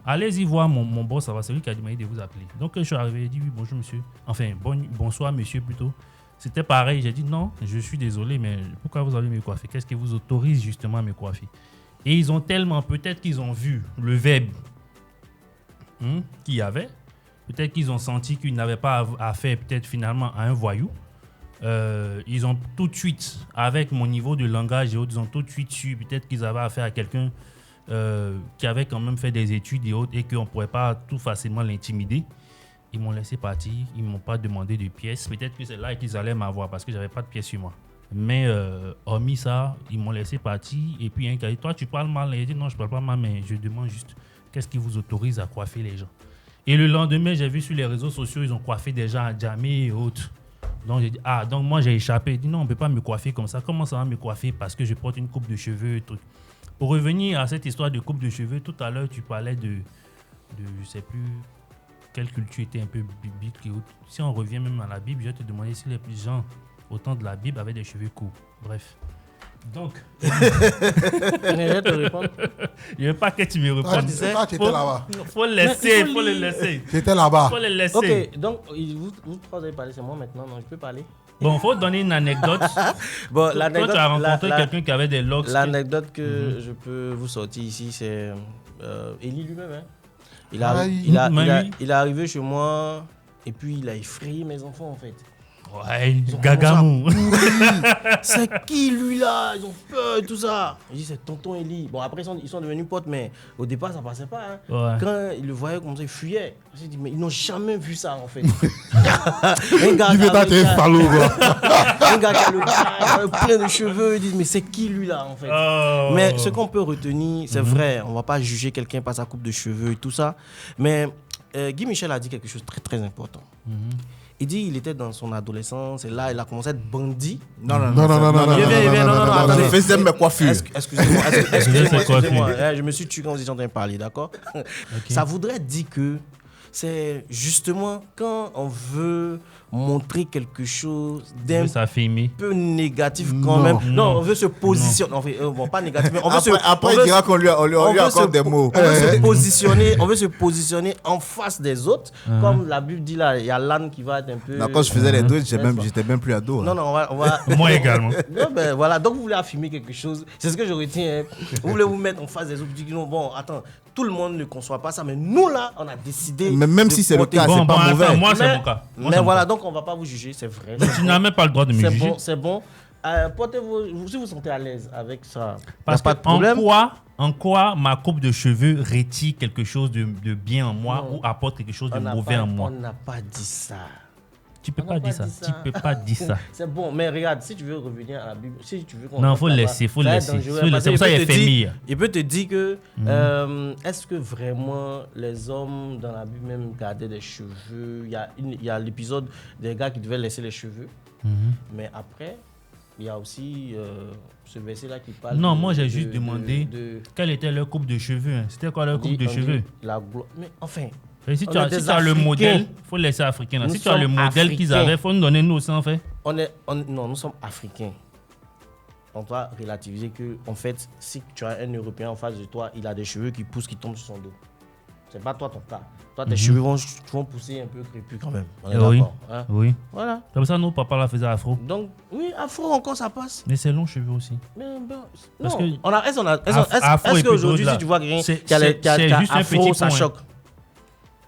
allez-y voir mon boss, ça va, c'est lui qui a demandé de vous appeler. Donc je suis arrivé, il dit oui, bonjour monsieur. Enfin, bonsoir monsieur plutôt. C'était pareil, j'ai dit non, je suis désolé, mais pourquoi vous allez me coiffer? Qu'est-ce qui vous autorise justement à me coiffer? Et ils ont tellement, peut-être qu'ils ont vu le verbe qu'il y avait, peut-être qu'ils ont senti qu'ils n'avaient pas affaire peut-être finalement à un voyou. Ils ont tout de suite, avec mon niveau de langage et autres, ils ont tout de suite su peut-être qu'ils avaient affaire à quelqu'un qui avait quand même fait des études et autres et qu'on ne pourrait pas tout facilement l'intimider. Ils m'ont laissé partir, ils ne m'ont pas demandé de pièces. Peut-être que c'est là qu'ils allaient m'avoir parce que je n'avais pas de pièces sur moi. Mais hormis ça, ils m'ont laissé partir. Et puis un qui a dit, toi tu parles mal. J'ai dit non, je ne parle pas mal, mais je demande juste qu'est-ce qui vous autorise à coiffer les gens. Et le lendemain, j'ai vu sur les réseaux sociaux, ils ont coiffé des gens à Djamé et autres. Donc j'ai dit, donc moi j'ai échappé. J'ai dit non, on ne peut pas me coiffer comme ça. Comment ça va me coiffer parce que je porte une coupe de cheveux et tout. Pour revenir à cette histoire de coupe de cheveux, tout à l'heure tu parlais de je ne sais plus quelle culture était un peu biblique et autres. Si on revient même à la Bible, je vais te demander si les gens au temps de la Bible avaient des cheveux courts. Bref. Donc, Je vais te répondre. je veux pas que tu me répondes. Tu étais là-bas. Faut le laisser, faut le laisser. Tu étais là-bas. Faut le laisser. Ok, donc vous trois avez parlé, c'est moi maintenant, non, je peux parler. Bon, faut donner une anecdote. Bon, Toi, tu as rencontré quelqu'un qui avait des locks. L'anecdote que je peux vous sortir ici, c'est Eli lui-même. Hein. Il est arrivé chez moi et puis il a effrayé mes enfants en fait. Ouais, gagamou. C'est qui lui là? Ils ont peur et tout ça. Je dis c'est tonton Eli. Bon après ils sont devenus potes mais au départ ça passait pas. Hein. Ouais. Quand ils le voyaient comme ça, ils fuyaient. J'ai dit mais ils n'ont jamais vu ça en fait. Il veut un salaud quoi. Un gars qui a le gars, plein de cheveux, ils disent mais c'est qui lui là en fait. Mais ce qu'on peut retenir, c'est vrai, on va pas juger quelqu'un par sa coupe de cheveux et tout ça. Mais Guy Michel a dit quelque chose de très très important. Il dit il était dans son adolescence et là il a commencé à être bandit. Non. Attendez. Je faisais mes coiffures. Excusez-moi. Je me suis tué quand vous étiez en train de parler, d'accord? Ça voudrait dire que c'est justement quand on veut montrer quelque chose d'un peu négatif quand même. Non, on veut se positionner. Bon, pas négatif, mais on veut après il dira qu'on lui accorde des mots. On veut se positionner en face des autres. Comme la Bible dit là, il y a l'âne qui va être un peu... Non, quand je faisais les dreads, j'étais même plus ado. Non, on va... Moi également. Non, ben, voilà, donc vous voulez affirmer quelque chose. C'est ce que je retiens. Hein. Vous voulez vous mettre en face des autres. Vous dites non, bon, attends, tout le monde ne conçoit pas ça, mais nous là, on a décidé... Mais même si c'est le cas, c'est pas mauvais. Moi, c'est mon cas. Mais voilà, donc on va pas vous juger, c'est vrai. Tu n'as même pas le droit de me juger. C'est bon. Portez-vous, si vous sentez à l'aise avec ça, parce pas de problème. En quoi ma coupe de cheveux retire quelque chose de bien en moi ou apporte quelque chose de mauvais en moi? On n'a pas dit ça. Tu peux pas dire ça. Tu peux pas dire ça. C'est bon, mais regarde, si tu veux revenir à la Bible, si tu veux qu'on... Non, faut laisser. C'est pour ça qu'il y a famille. Il peut te dire que est-ce que vraiment les hommes dans la Bible même gardaient des cheveux? Il y a l'épisode des gars qui devaient laisser les cheveux. Mais après, il y a aussi ce verset-là qui parle... Non, moi j'ai juste demandé quelle était leur coupe de cheveux. Hein. C'était quoi leur coupe de cheveux? Mais enfin... Et si tu as le modèle, il faut laisser africain. Là. Si tu as le modèle qu'ils avaient, il faut nous donner nous aussi en fait. Non, nous sommes africains. On doit relativiser que, en fait, si tu as un Européen en face de toi, il a des cheveux qui poussent, qui tombent sur son dos. C'est pas toi ton cas. Toi, tes cheveux vont pousser un peu crépus quand même. On est d'accord. Hein? Oui. Voilà. Comme ça, nos papas la faisaient afro. Donc, oui, afro encore, ça passe. Mais c'est long cheveux aussi. Mais bon, parce non. que est-ce qu'aujourd'hui, si tu vois quelqu'un qui a afro, ça choque?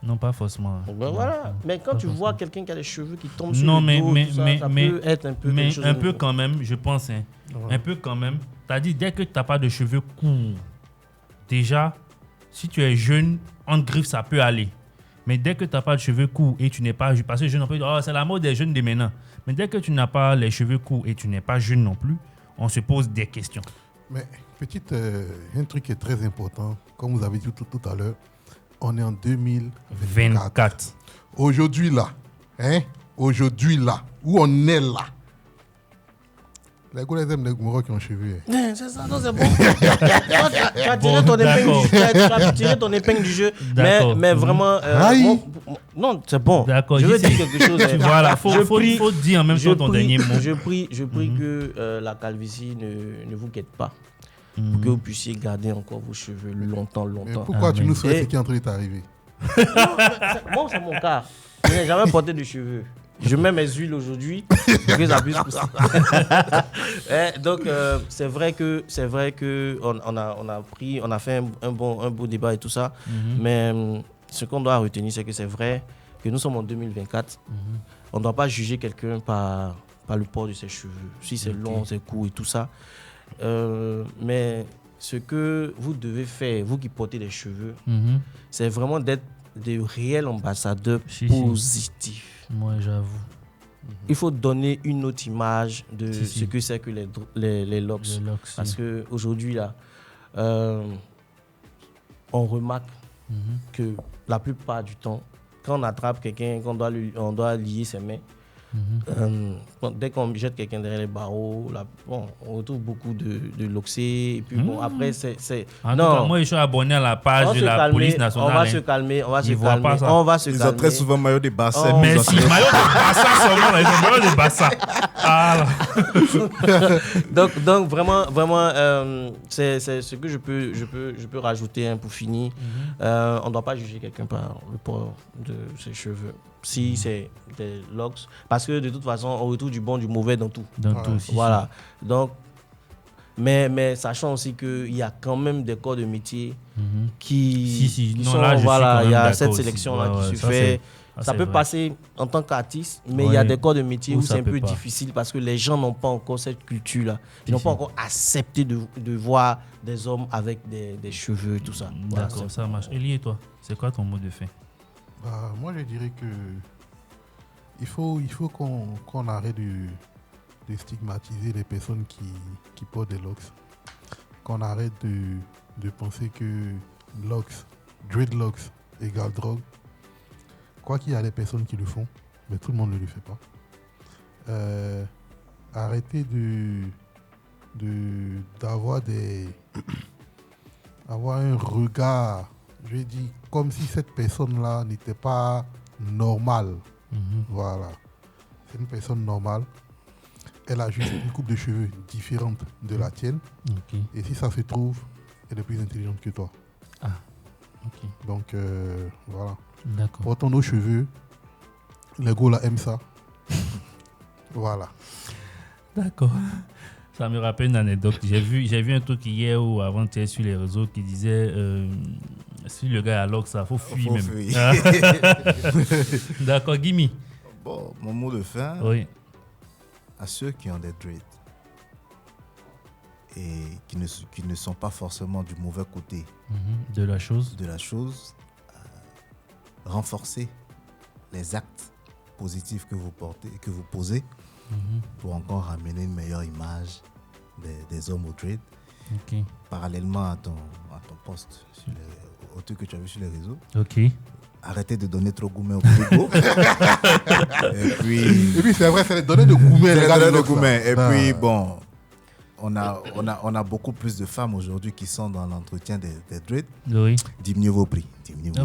Non, pas forcément. Ben voilà. Mais quand tu vois quelqu'un qui a des cheveux qui tombent sur le dos, ça peut être un peu quelque chose. Mais un peu quand même, je pense. Hein, un peu quand même. C'est-à-dire, dès que tu n'as pas de cheveux courts, déjà, si tu es jeune, en griffe, ça peut aller. Mais dès que tu n'as pas de cheveux courts et tu n'es pas... Parce que jeune, on peut dire, c'est la mode des jeunes de maintenant. Mais dès que tu n'as pas les cheveux courts et tu n'es pas jeune non plus, on se pose des questions. Mais un truc qui est très important, comme vous avez dit tout à l'heure, on est en 2024. Aujourd'hui là, où on est là, les gars aiment les gourous qui ont cheveux. C'est ça, non, c'est bon. Tu as tiré ton épingle du jeu. Mais vraiment, non, c'est bon. D'accord. Je veux dire quelque chose. Voilà, faut dire en même temps ton dernier mot. Je prie que la calvitie ne vous guette pas. Pour que vous puissiez garder encore vos cheveux longtemps. Mais pourquoi tu nous souhaites ce qui est en train de t'arriver? Moi, c'est mon cas. Je n'ai jamais porté de cheveux. Je mets mes huiles aujourd'hui pour que ça puisse pousser. Donc, c'est vrai que on a fait un beau débat et tout ça. Mais ce qu'on doit retenir, c'est que c'est vrai que nous sommes en 2024. On ne doit pas juger quelqu'un par le port de ses cheveux. Si c'est long, c'est court et tout ça. Mais ce que vous devez faire, vous qui portez des cheveux, c'est vraiment d'être de réels ambassadeurs positifs. Moi, j'avoue. Il faut donner une autre image de ce que c'est que les locks. Parce qu'aujourd'hui, là, on remarque que la plupart du temps, quand on attrape quelqu'un, on doit lier ses mains, dès qu'on jette quelqu'un derrière les barreaux, on retrouve beaucoup de loxés. Et puis après, c'est... En tout cas, moi, je suis abonné à la page de la police nationale. On va se calmer. Ils ont très souvent maillot de bassin. Merci. Maillot de bassin seulement. Ils ont maillot de bassin. Ah, donc vraiment, c'est ce que je peux rajouter pour finir. On ne doit pas juger quelqu'un par le port de ses cheveux. Si c'est des locks, parce que de toute façon, on retrouve du bon, du mauvais dans tout. Voilà. Donc, mais sachant aussi qu'il y a quand même des corps de métier qui non, sont, là, voilà, il y a cette aussi. sélection-là qui se fait. Ça peut passer en tant qu'artiste, mais il y a des corps de métier où c'est un peu difficile parce que les gens n'ont pas encore cette culture-là. Ils n'ont pas encore accepté de voir des hommes avec des cheveux et tout ça. D'accord, voilà, ça marche. Elie, et toi, c'est quoi ton mot de fin? Moi, je dirais que il faut qu'on arrête de stigmatiser les personnes qui portent des locks. Qu'on arrête de penser que dreadlocks égale drogue. Quoi qu'il y a des personnes qui le font, mais tout le monde ne le fait pas. Arrêtez d'avoir avoir un regard, je dis, comme si cette personne-là n'était pas normale. Voilà. C'est une personne normale. Elle a juste une coupe de cheveux différente de la tienne. Et si ça se trouve, elle est plus intelligente que toi. Donc, voilà. Portons nos cheveux. Les gars là aiment ça. Voilà. D'accord. Ça me rappelle une anecdote. J'ai vu un truc hier ou avant-hier sur les réseaux qui disait si le gars a l'ox, ça faut fuir même. D'accord, Gimme. Bon, mon mot de fin. Oui. À ceux qui ont des dreads et qui ne sont pas forcément du mauvais côté de la chose, renforcez les actes positifs que vous posez pour encore ramener une meilleure image des hommes au dread. Parallèlement à ton post au truc que tu as vu sur les réseaux. Arrêtez de donner trop gourmet au frigo. Et puis c'est vrai, c'est donner de gourmet. Et puis bon, on a beaucoup plus de femmes aujourd'hui qui sont dans l'entretien des dreads. Diminuez vos prix. Diminuez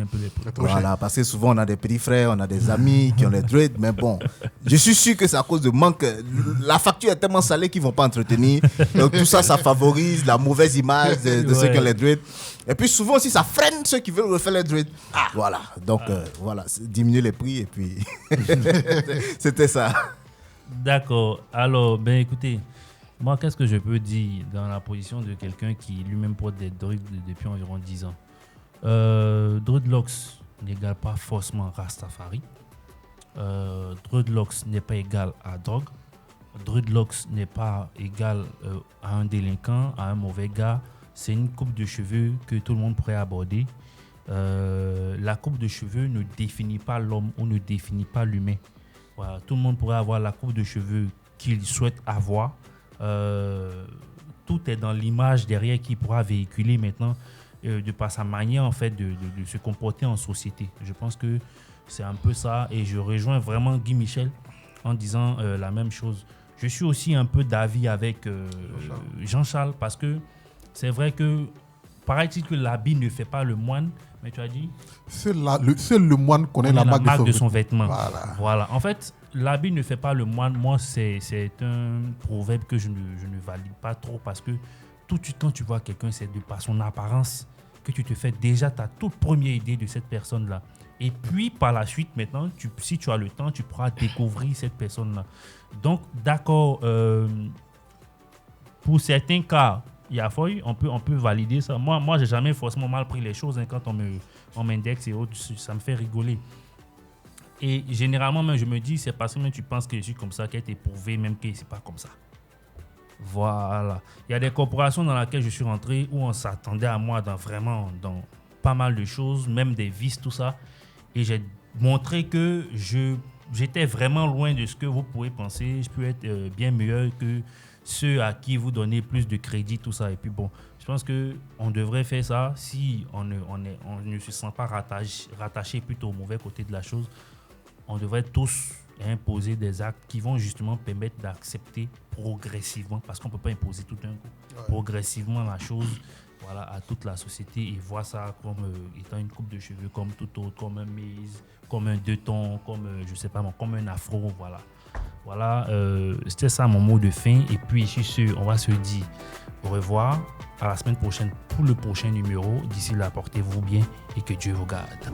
un peu les prix. Voilà, parce que souvent on a des petits frères, on a des amis qui ont les dreads, mais bon, je suis sûr que c'est à cause de manque. La facture est tellement salée qu'ils ne vont pas entretenir. Donc tout ça, ça favorise la mauvaise image de ceux qui ont les dreads. Et puis souvent aussi, ça freine ceux qui veulent refaire les dreads. Voilà, donc voilà, diminuer les prix et puis c'était ça. D'accord. Alors, ben écoutez, moi, qu'est-ce que je peux dire dans la position de quelqu'un qui lui-même porte des dreads depuis environ 10 ans? Dreadlocks n'égale pas forcément Rastafari. Dreadlocks n'est pas égal à drogue. Dreadlocks n'est pas égal à un délinquant, à un mauvais gars. C'est une coupe de cheveux que tout le monde pourrait aborder. La coupe de cheveux ne définit pas l'homme ou ne définit pas l'humain. Voilà, tout le monde pourrait avoir la coupe de cheveux qu'il souhaite avoir. Tout est dans l'image derrière qu'il pourra véhiculer maintenant de par sa manière en fait de se comporter en société. Je pense que c'est un peu ça et je rejoins vraiment Guy Michel en disant la même chose. Je suis aussi un peu d'avis avec Jean-Charles parce que c'est vrai que paraît-il que l'habit ne fait pas le moine, mais tu as dit seul le moine connaît la marque de son vêtement. Voilà. En fait, l'habit ne fait pas le moine. Moi, c'est un proverbe que je ne valide pas trop parce que tout de suite, quand tu vois quelqu'un, c'est de par son apparence que tu te fais déjà ta toute première idée de cette personne-là. Et puis, par la suite, maintenant, si tu as le temps, tu pourras découvrir cette personne-là. Donc, d'accord, pour certains cas, il y a feuille, on peut valider ça. Moi, j'ai jamais forcément mal pris les choses quand on m'indexe et autres, ça me fait rigoler. Et généralement, même, je me dis, c'est parce que même tu penses que je suis comme ça, qu'elle t'est prouvé, même que c'est pas comme ça. Voilà. Il y a des corporations dans lesquelles je suis rentré où on s'attendait à moi dans pas mal de choses, même des vices, tout ça. Et j'ai montré que j'étais vraiment loin de ce que vous pouvez penser. Je peux être bien meilleur que ceux à qui vous donnez plus de crédit, tout ça. Et puis bon, je pense qu'on devrait faire ça si on ne se sent pas rattaché plutôt au mauvais côté de la chose. On devrait tous imposer des actes qui vont justement permettre d'accepter progressivement, parce qu'on ne peut pas imposer tout d'un coup, progressivement la chose, voilà, à toute la société, et voir ça comme étant une coupe de cheveux comme tout autre, comme un maze, comme un deux tons, comme je sais pas, comme un afro, voilà. C'était ça mon mot de fin. Et puis sur ce, on va se dire au revoir à la semaine prochaine pour le prochain numéro. D'ici là, portez-vous bien et que Dieu vous garde.